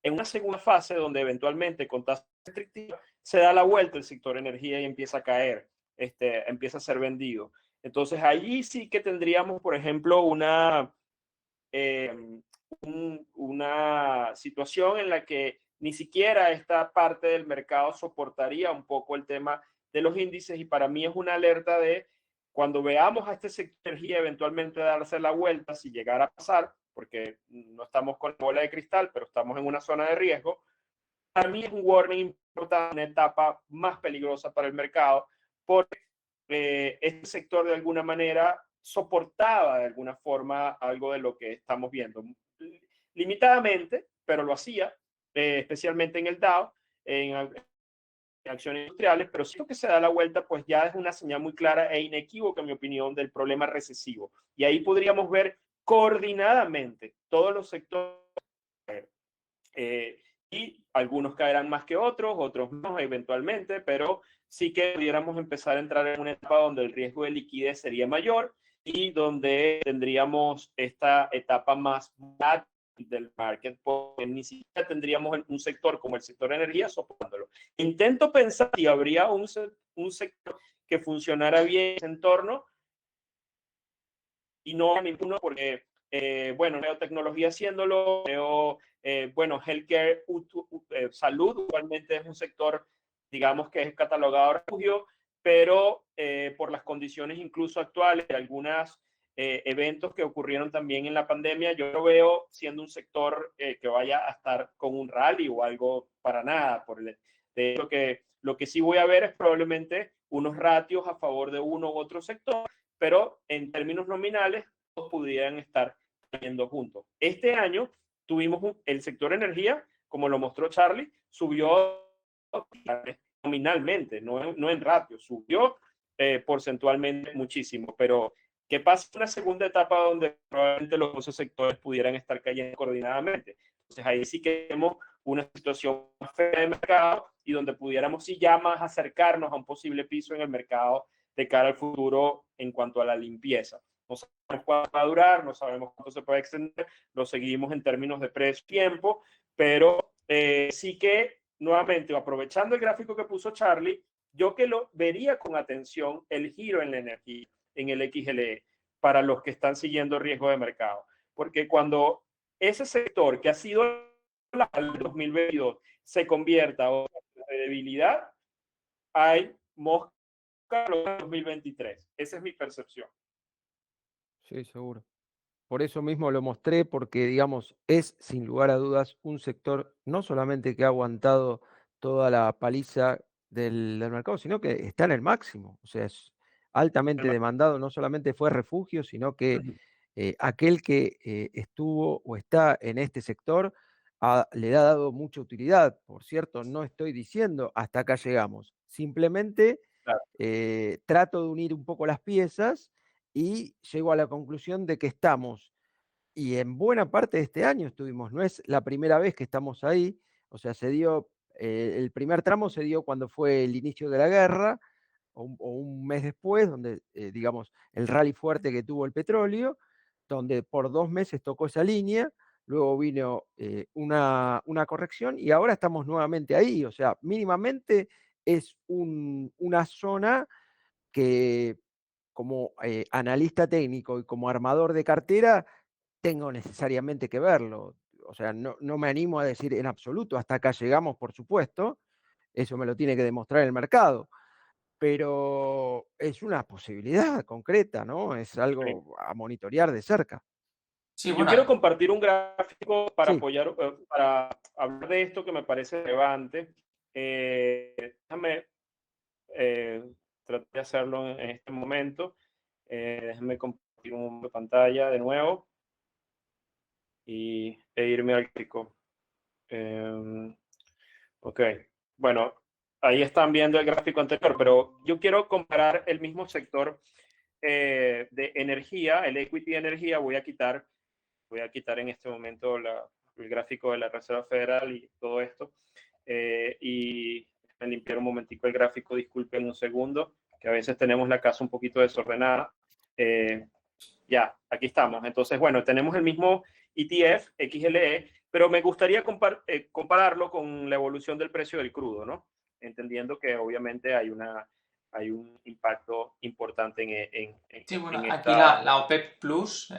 en una segunda fase donde eventualmente con tasas restrictivas se da la vuelta el sector energía y empieza a caer? empieza a ser vendido. Entonces allí sí que tendríamos, por ejemplo, una situación en la que ni siquiera esta parte del mercado soportaría un poco el tema de los índices, y para mí es una alerta de cuando veamos a este sector de energía eventualmente darse la vuelta, si llegara a pasar, porque no estamos con la bola de cristal, pero estamos en una zona de riesgo. Para mí es un warning importante, una etapa más peligrosa para el mercado, porque este sector de alguna manera soportaba de alguna forma algo de lo que estamos viendo. Limitadamente, pero lo hacía, especialmente en el Dow, en acciones industriales, pero si que se da la vuelta, pues ya es una señal muy clara e inequívoca, en mi opinión, del problema recesivo. Y ahí podríamos ver coordinadamente todos los sectores, y algunos caerán más que otros, otros no eventualmente, pero sí que pudiéramos empezar a entrar en una etapa donde el riesgo de liquidez sería mayor y donde tendríamos esta etapa más del market, porque ni siquiera tendríamos un sector como el sector de energía soportándolo. Intento pensar si habría un sector que funcionara bien en ese entorno, y no ninguno, porque bueno, veo tecnología haciéndolo, veo, bueno, healthcare, salud, igualmente es un sector, digamos, que es catalogado refugio, pero por las condiciones incluso actuales de algunos eventos que ocurrieron también en la pandemia, yo lo veo siendo un sector que vaya a estar con un rally o algo para nada. De hecho, lo que sí voy a ver es probablemente unos ratios a favor de uno u otro sector, pero en términos nominales todos pudieran estar cayendo juntos. Este año tuvimos el sector energía, como lo mostró Charlie, subió nominalmente, no en ratio, subió porcentualmente muchísimo, pero ¿qué pasa en una segunda etapa donde probablemente los otros sectores pudieran estar cayendo coordinadamente? Entonces ahí sí que tenemos una situación más fea de mercado y donde pudiéramos sí ya más acercarnos a un posible piso en el mercado de cara al futuro en cuanto a la limpieza. No sabemos cuánto va a durar, no sabemos cuánto se puede extender, lo seguimos en términos de precio y tiempo, pero sí que, nuevamente, aprovechando el gráfico que puso Charlie, yo que lo vería con atención el giro en la energía, en el XLE, para los que están siguiendo riesgo de mercado. Porque cuando ese sector que ha sido el 2022 se convierta en debilidad, hay mosca en 2023. Esa es mi percepción. Sí, seguro. Por eso mismo lo mostré, porque, digamos, es sin lugar a dudas un sector no solamente que ha aguantado toda la paliza del mercado, sino que está en el máximo. O sea, es altamente demandado, no solamente fue refugio, sino que aquel que estuvo o está en este sector le ha dado mucha utilidad. Por cierto, no estoy diciendo hasta acá llegamos, simplemente Claro. trato de unir un poco las piezas y llego a la conclusión de que estamos, y en buena parte de este año estuvimos, no es la primera vez que estamos ahí, o sea, se dio, el primer tramo se dio cuando fue el inicio de la guerra, o un mes después, donde, digamos, el rally fuerte que tuvo el petróleo, donde por 2 meses tocó esa línea, luego vino una corrección y ahora estamos nuevamente ahí, o sea, mínimamente es una zona que como analista técnico y como armador de cartera, tengo necesariamente que verlo. O sea, no me animo a decir en absoluto, hasta acá llegamos, por supuesto, eso me lo tiene que demostrar el mercado, pero es una posibilidad concreta, ¿no? Es algo a monitorear de cerca. Sí, Yo bueno, quiero compartir un gráfico para Sí, apoyar, para hablar de esto que me parece relevante. Déjame tratar de hacerlo en este momento. Déjame compartir un pantalla de nuevo e irme al gráfico. Ok, bueno, ahí están viendo el gráfico anterior, pero yo quiero comparar el mismo sector de energía, el equity de energía. Voy a quitar en este momento el gráfico de la Reserva Federal y todo esto. Y limpiar un momentico el gráfico, disculpen un segundo, que a veces tenemos la casa un poquito desordenada. Ya, aquí estamos. Entonces, bueno, tenemos el mismo ETF, XLE, pero me gustaría compararlo con la evolución del precio del crudo, ¿no? Entendiendo que obviamente hay una hay un impacto importante Sí, bueno, en aquí esta. la OPEP Plus,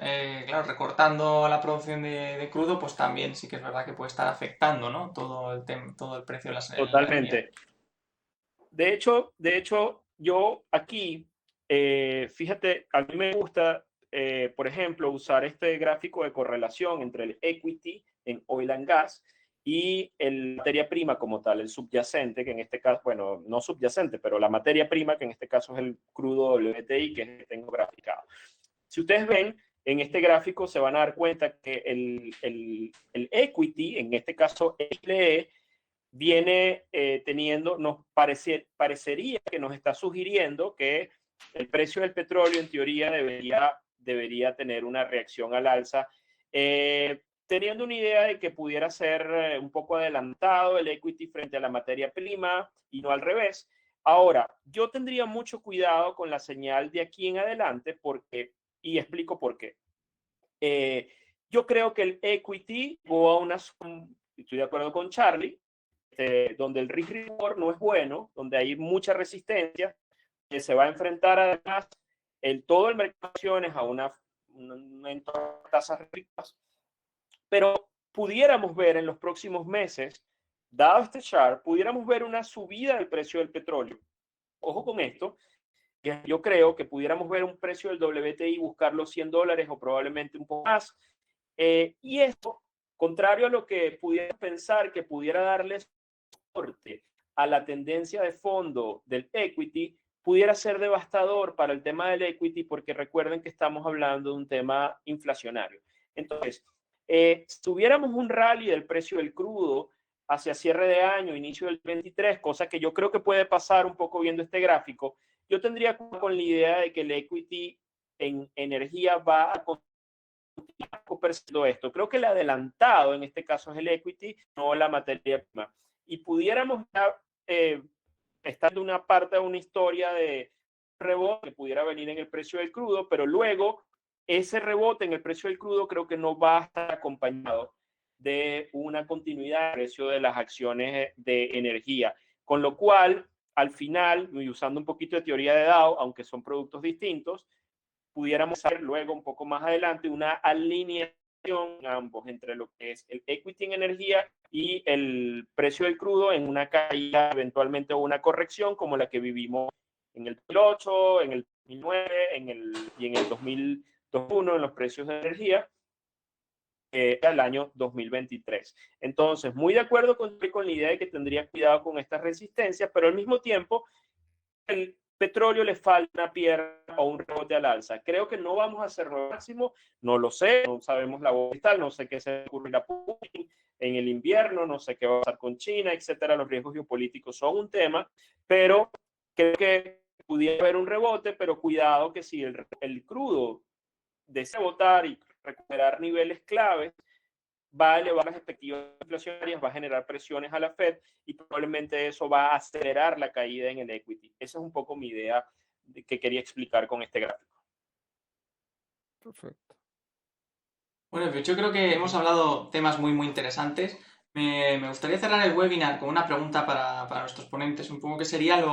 claro, recortando la producción de crudo, pues también sí que es verdad que puede estar afectando, ¿no? Todo el precio de la energía. Totalmente. De hecho, yo aquí, fíjate, a mí me gusta, por ejemplo, usar este gráfico de correlación entre el equity en oil and gas y la materia prima como tal, el subyacente, que en este caso, bueno, no subyacente, pero la materia prima, que en este caso es el crudo WTI, que es el que tengo graficado. Si ustedes ven, en este gráfico se van a dar cuenta que el equity, en este caso XLE, viene teniendo, parecería que nos está sugiriendo que el precio del petróleo en teoría debería tener una reacción al alza, teniendo una idea de que pudiera ser un poco adelantado el equity frente a la materia prima y no al revés. Ahora, yo tendría mucho cuidado con la señal de aquí en adelante y explico por qué. Yo creo que el equity o a una, estoy de acuerdo con Charlie, donde el risk reward no es bueno, donde hay mucha resistencia, que se va a enfrentar además todo el mercado de acciones a una tasas ricas, pero pudiéramos ver en los próximos meses, dado este chart, pudiéramos ver una subida del precio del petróleo. Ojo con esto, que yo creo que pudiéramos ver un precio del WTI buscar los $100 o probablemente un poco más. Y esto, contrario a lo que pudiera pensar que pudiera darles a la tendencia de fondo del equity, pudiera ser devastador para el tema del equity, porque recuerden que estamos hablando de un tema inflacionario. Entonces, si tuviéramos un rally del precio del crudo hacia cierre de año, inicio del 23, cosa que yo creo que puede pasar un poco viendo este gráfico, yo tendría con la idea de que el equity en energía va a esto. Creo que el adelantado en este caso es el equity, no la materia prima. Y pudiéramos estar en una parte de una historia de rebote que pudiera venir en el precio del crudo, pero luego ese rebote en el precio del crudo creo que no va a estar acompañado de una continuidad del precio de las acciones de energía. Con lo cual, al final, y usando un poquito de teoría de Dow, aunque son productos distintos, pudiéramos hacer luego un poco más adelante una alineación ambos entre lo que es el equity en energía y el precio del crudo en una caída eventualmente o una corrección como la que vivimos en el 2008, en el 2009 y en el 2001 en los precios de energía al año 2023. Entonces, muy de acuerdo con la idea de que tendría cuidado con estas resistencias, pero al mismo tiempo el petróleo le falta una pierna o un rebote al alza. Creo que no vamos a hacer lo máximo, no lo sé, no sabemos la voz, no sé qué se ocurrirá a Putin en el invierno, no sé qué va a pasar con China, etcétera. Los riesgos geopolíticos son un tema, pero creo que pudiera haber un rebote, pero cuidado que si el crudo desea rebotar y recuperar niveles claves, va a elevar las expectativas inflacionarias, va a generar presiones a la Fed y probablemente eso va a acelerar la caída en el equity. Esa es un poco mi idea que quería explicar con este gráfico. Perfecto. Bueno, pues yo creo que hemos hablado temas muy interesantes. Me gustaría cerrar el webinar con una pregunta para nuestros ponentes, un poco que sería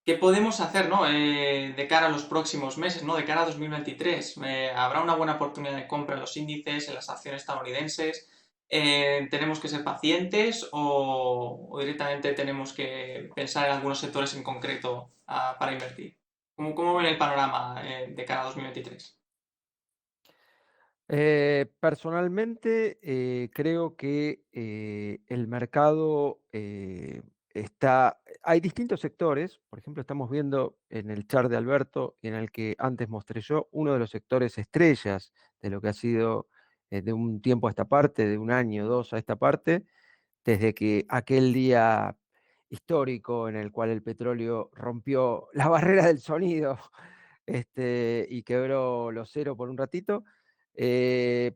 qué podemos hacer, ¿no? De cara a los próximos meses, ¿no? De cara a 2023. ¿Habrá una buena oportunidad de compra en los índices, en las acciones estadounidenses? ¿Tenemos que ser pacientes o directamente tenemos que pensar en algunos sectores en concreto para invertir? ¿Cómo ven el panorama de cara a 2023? Personalmente, creo que el mercado hay distintos sectores, por ejemplo, estamos viendo en el chart de Alberto, en el que antes mostré yo, uno de los sectores estrellas de lo que ha sido de un tiempo a esta parte, de un año, dos a esta parte, desde que aquel día histórico en el cual el petróleo rompió la barrera del sonido y quebró los cero por un ratito. eh,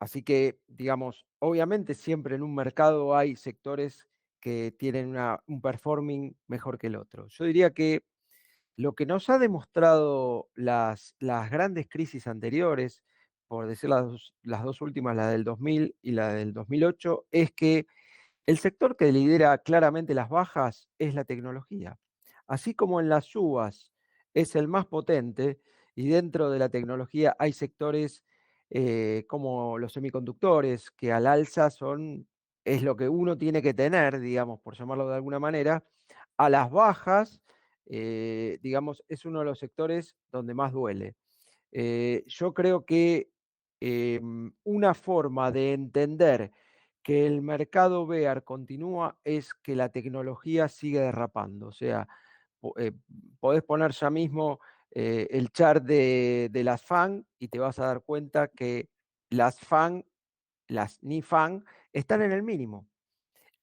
Así que, digamos, obviamente siempre en un mercado hay sectores que tienen un performing mejor que el otro. Yo diría que lo que nos ha demostrado las grandes crisis anteriores, por decir las dos últimas, la del 2000 y la del 2008, es que el sector que lidera claramente las bajas es la tecnología. así como en las uvas es el más potente y dentro de la tecnología hay sectores como los semiconductores que al alza es lo que uno tiene que tener, digamos, por llamarlo de alguna manera, a las bajas, digamos, es uno de los sectores donde más duele. Yo creo que una forma de entender que el mercado bear continúa es que la tecnología sigue derrapando. O sea, podés poner ya mismo el chart de las FAN y te vas a dar cuenta que las FAN, las NIFAN, están en el mínimo.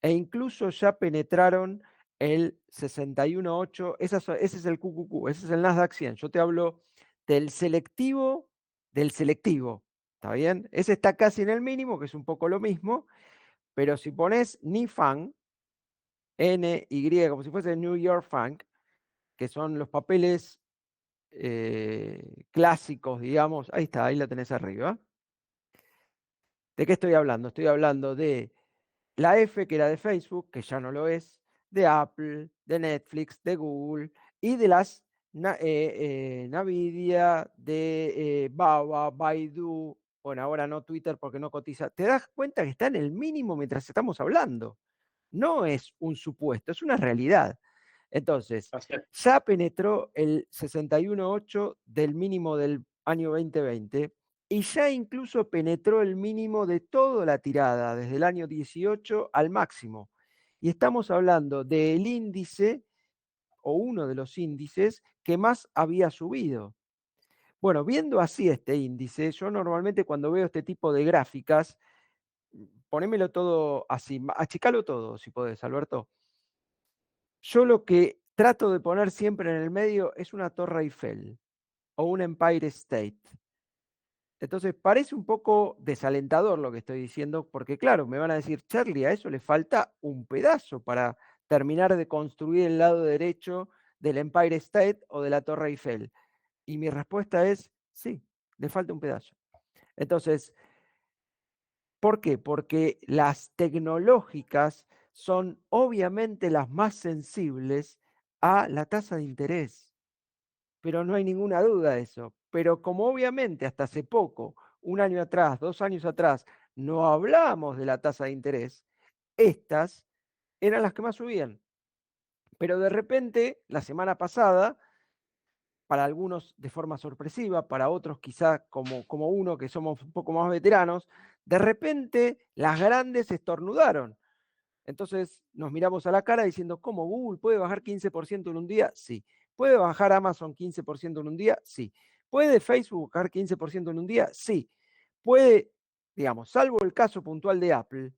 E incluso ya penetraron el 61.8, ese es el QQQ, ese es el Nasdaq 100. Yo te hablo del selectivo, ¿está bien? Ese está casi en el mínimo, que es un poco lo mismo, pero si pones NIFAN, NY, como si fuese New York Funk, que son los papeles clásicos, digamos, ahí está, ahí la tenés arriba. ¿De qué estoy hablando? Estoy hablando de la F, que era de Facebook, que ya no lo es, de Apple, de Netflix, de Google y de las Nvidia, de Baba, Baidu, bueno, ahora no Twitter porque no cotiza. Te das cuenta que está en el mínimo mientras estamos hablando. No es un supuesto, es una realidad. Entonces, Así es. ya penetró el 61.8 del mínimo del año 2020 y ya incluso penetró el mínimo de toda la tirada, desde el año 18 al máximo. Y estamos hablando del índice, o uno de los índices, que más había subido. Bueno, viendo así este índice, yo normalmente cuando veo este tipo de gráficas, ponémelo todo así, achicalo todo, si podés, Alberto. Yo lo que trato de poner siempre en el medio es una Torre Eiffel o un Empire State. Entonces, parece un poco desalentador lo que estoy diciendo, porque claro, me van a decir, Charlie, a eso le falta un pedazo para terminar de construir el lado derecho del Empire State o de la Torre Eiffel. Y mi respuesta es, sí, le falta un pedazo. Entonces, ¿por qué? Porque las tecnológicas son obviamente las más sensibles a la tasa de interés, pero no hay ninguna duda de eso. Pero como obviamente hasta hace poco, un año atrás, 2 años atrás, no hablábamos de la tasa de interés, estas eran las que más subían. Pero de repente, la semana pasada, para algunos de forma sorpresiva, para otros quizás como uno que somos un poco más veteranos, de repente las grandes estornudaron. Entonces nos miramos a la cara diciendo, ¿cómo Google puede bajar 15% en un día? Sí. ¿Puede bajar Amazon 15% en un día? Sí. ¿Puede Facebook bajar 15% en un día? Sí. Puede, digamos, salvo el caso puntual de Apple,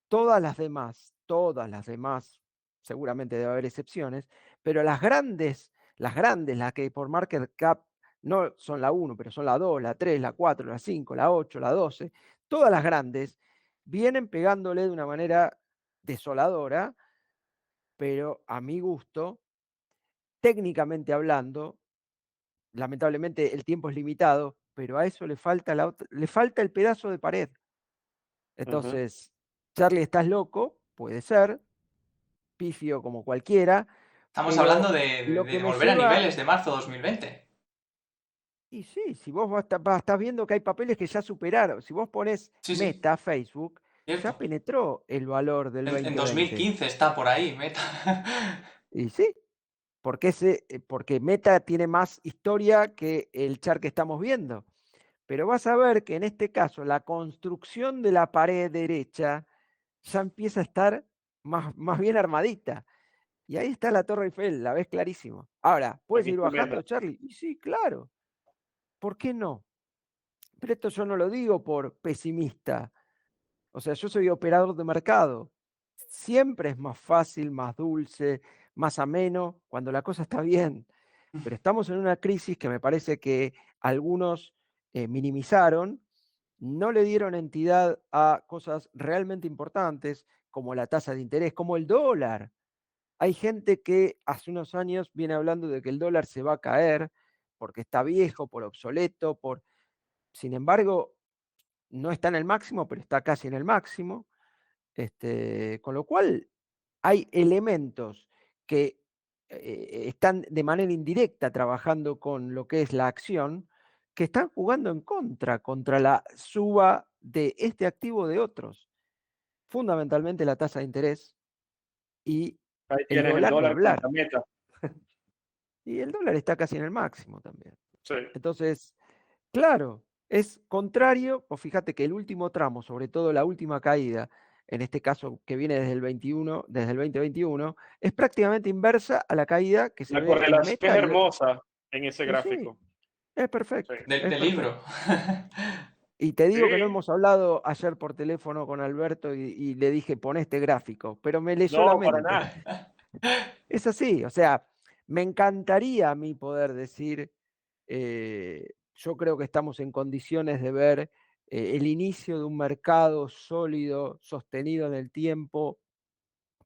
todas las demás, seguramente debe haber excepciones, pero las que por market cap no son la 1, pero son la 2, la 3, la 4, la 5, la 8, la 12, todas las grandes vienen pegándole de una manera desoladora, pero a mi gusto, técnicamente hablando, lamentablemente el tiempo es limitado, pero a eso le falta el pedazo de pared. Ujú. Entonces, Charlie, ¿estás loco? Puede ser, pifio como cualquiera, Estamos hablando pero de, lo que de me volver a lleva, niveles de marzo 2020. y sí, si vos estás viendo que hay papeles que ya superaron, si vos pones Sí, sí, Meta, Facebook, ya cierto. penetró el valor del En 2020. 2015 está por ahí, Meta. Y sí, porque Meta tiene más historia que el chart que estamos viendo. Pero vas a ver que en este caso la construcción de la pared derecha ya empieza a estar más bien armadita. Y ahí está la Torre Eiffel, la ves clarísimo. Ahora, ¿puedes Aquí ir estoy viendo. bajando, Charlie? Y sí, claro. ¿Por qué no? Pero esto yo no lo digo por pesimista. O sea, yo soy operador de mercado. Siempre es más fácil, más dulce, más ameno cuando la cosa está bien. Pero estamos en una crisis que me parece que algunos minimizaron, no le dieron entidad a cosas realmente importantes como la tasa de interés, como el dólar. Hay gente que hace unos años viene hablando de que el dólar se va a caer porque está viejo, por obsoleto, sin embargo, no está en el máximo, pero está casi en el máximo. Con lo cual, hay elementos que están de manera indirecta trabajando con lo que es la acción, que están jugando en contra la suba de este activo de otros, fundamentalmente la tasa de interés y Ahí el tienes el dólar, ni dólar hablar. contra meta. Y el dólar está casi en el máximo también. Sí. Entonces, claro, es contrario, o fíjate que el último tramo, sobre todo la última caída, en este caso que viene desde el 21, desde el 2021, es prácticamente inversa a la caída que se La ve en correlación es Meta hermosa en ese y sí, gráfico. es Sí. perfecto, Del, es del libro. perfecto. Y te digo que no Sí. hemos hablado ayer por teléfono con Alberto y le dije, pon este gráfico, pero me leyó la No, para mente. nada. Es así, o sea, me encantaría a mí poder decir, yo creo que estamos en condiciones de ver el inicio de un mercado sólido, sostenido en el tiempo,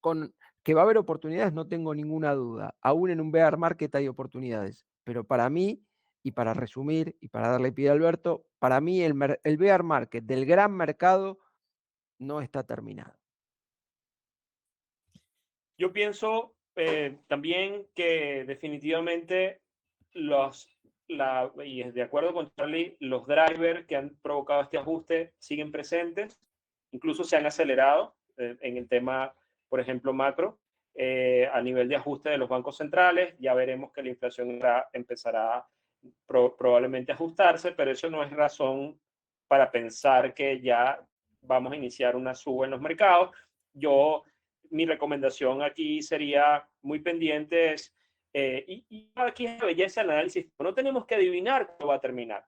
con que va a haber oportunidades, no tengo ninguna duda. Aún en un bear market hay oportunidades, pero para mí, y para resumir, y para darle pie a Alberto, para mí el bear market del gran mercado no está terminado. Yo pienso también que definitivamente y de acuerdo con Charlie, los drivers que han provocado este ajuste siguen presentes, incluso se han acelerado en el tema, por ejemplo, macro, a nivel de ajuste de los bancos centrales. Ya veremos que la inflación empezará probablemente a ajustarse, pero eso no es razón para pensar que ya vamos a iniciar una suba en los mercados. Mi recomendación aquí sería muy pendientes, y aquí es la belleza del análisis, no tenemos que adivinar cómo va a terminar,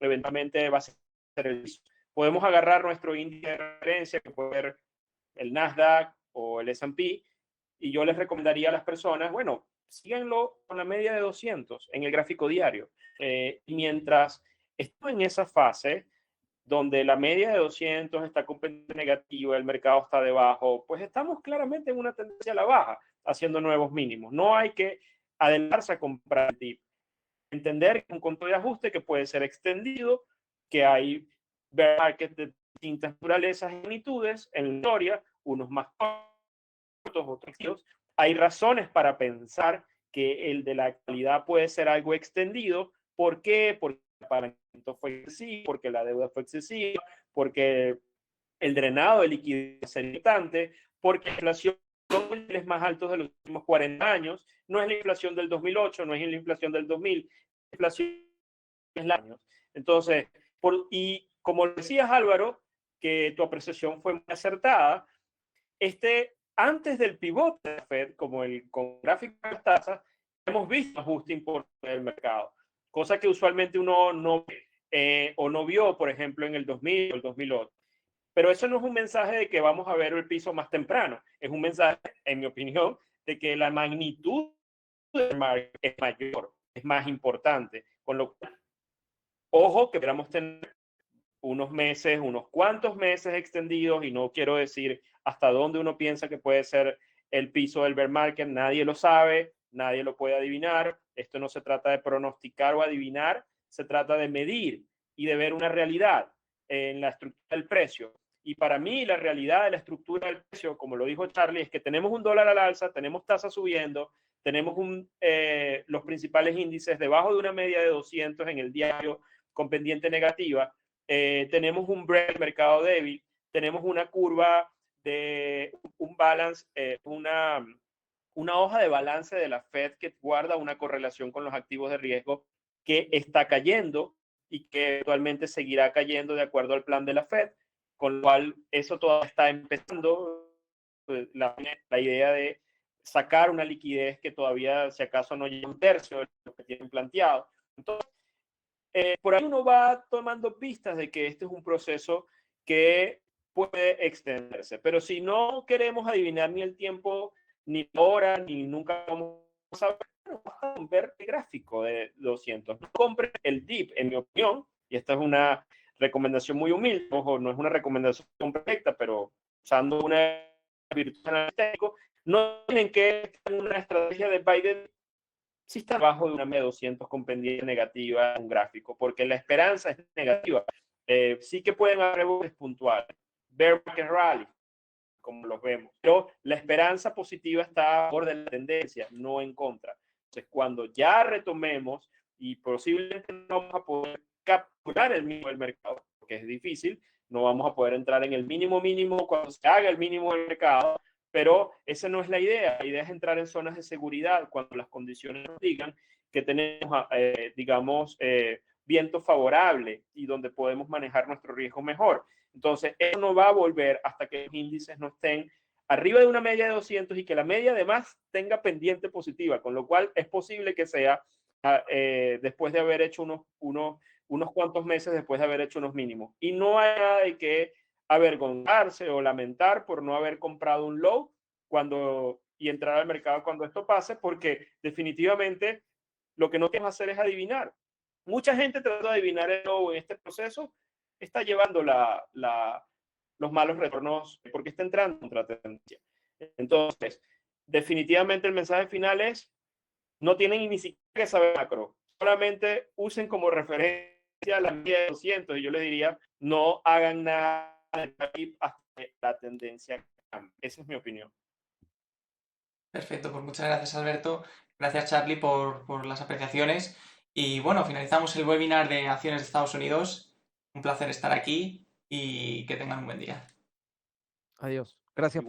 eventualmente va a ser el piso. Podemos agarrar nuestro índice de referencia, que puede ser el Nasdaq o el S&P, y yo les recomendaría a las personas, bueno, síganlo con la media de 200 en el gráfico diario. Mientras estoy en esa fase, donde la media de 200 está con pendiente negativa, el mercado está debajo, pues estamos claramente en una tendencia a la baja, haciendo nuevos mínimos. No hay que adelantarse a comprar el dip. Entender que es un conto de ajuste que puede ser extendido, que hay bear markets de distintas naturalezas y magnitudes en la historia, unos más cortos, otros más. Hay razones para pensar que el de la actualidad puede ser algo extendido. ¿Por qué? Porque el apalancamiento fue excesivo, porque la deuda fue excesiva, porque el drenado de liquidez es importante, porque la inflación son los niveles más altos de los últimos 40 años, no es la inflación del 2008, no es la inflación del 2000, la inflación es la años. Entonces, y como decías Álvaro, que tu apreciación fue muy acertada, antes del pivote de la Fed, como con gráfico de las tasas, hemos visto ajuste importante del mercado, cosa que usualmente uno no o no vio, por ejemplo, en el 2000 o el 2008. Pero eso no es un mensaje de que vamos a ver el piso más temprano, es un mensaje, en mi opinión, de que la magnitud del market es mayor, es más importante, con lo cual, ojo que queramos tener unos meses, unos cuantos meses extendidos, y no quiero decir hasta dónde uno piensa que puede ser el piso del bear market, nadie lo sabe, nadie lo puede adivinar. Esto no se trata de pronosticar o adivinar, se trata de medir y de ver una realidad en la estructura del precio. Y para mí la realidad de la estructura del precio, como lo dijo Charlie, es que tenemos un dólar al alza, tenemos tasas subiendo, tenemos los principales índices debajo de una media de 200 en el diario con pendiente negativa. Tenemos un mercado débil, tenemos una curva de un balance, una hoja de balance de la Fed que guarda una correlación con los activos de riesgo que está cayendo y que actualmente seguirá cayendo de acuerdo al plan de la Fed, con lo cual eso todavía está empezando, la idea de sacar una liquidez que todavía, si acaso, no llega a un tercio de lo que tienen planteado. Entonces, por ahí uno va tomando pistas de que este es un proceso que puede extenderse. Pero si no queremos adivinar ni el tiempo, ni la hora, ni nunca vamos a ver, basta con ver el gráfico de 200. No compren el dip, en mi opinión, y esta es una recomendación muy humilde, ojo, no es una recomendación perfecta, pero usando una virtud analítica, no tienen que estar en una estrategia de Biden si está abajo de una media 200 con pendiente negativa en un gráfico, porque la esperanza es negativa. Sí que pueden haber rebotes puntuales, bear market rally, como los vemos. Pero la esperanza positiva está a favor de la tendencia, no en contra. Entonces, cuando ya retomemos y posiblemente no vamos a poder capturar el mínimo del mercado, porque es difícil, no vamos a poder entrar en el mínimo mínimo cuando se haga el mínimo del mercado, pero esa no es la idea. La idea es entrar en zonas de seguridad cuando las condiciones nos digan que tenemos, digamos, viento favorable y donde podemos manejar nuestro riesgo mejor. Entonces, eso no va a volver hasta que los índices no estén arriba de una media de 200 y que la media además tenga pendiente positiva, con lo cual es posible que sea después de haber hecho unos cuantos meses después de haber hecho unos mínimos. Y no hay nada de que avergonzarse o lamentar por no haber comprado un low y entrar al mercado cuando esto pase, porque definitivamente lo que no queremos hacer es adivinar. Mucha gente tratando de adivinar el low en este proceso está llevando los malos retornos porque está entrando contra tendencia. Entonces, definitivamente el mensaje final es: no tienen ni siquiera que saber macro, solamente usen como referencia la media de 200 y yo les diría, no hagan nada hasta que la tendencia cambie. Esa es mi opinión. Perfecto, pues muchas gracias, Alberto. Gracias, Charlie, por las apreciaciones. Y bueno, finalizamos el webinar de acciones de Estados Unidos. Un placer estar aquí y que tengan un buen día. Adiós. Gracias por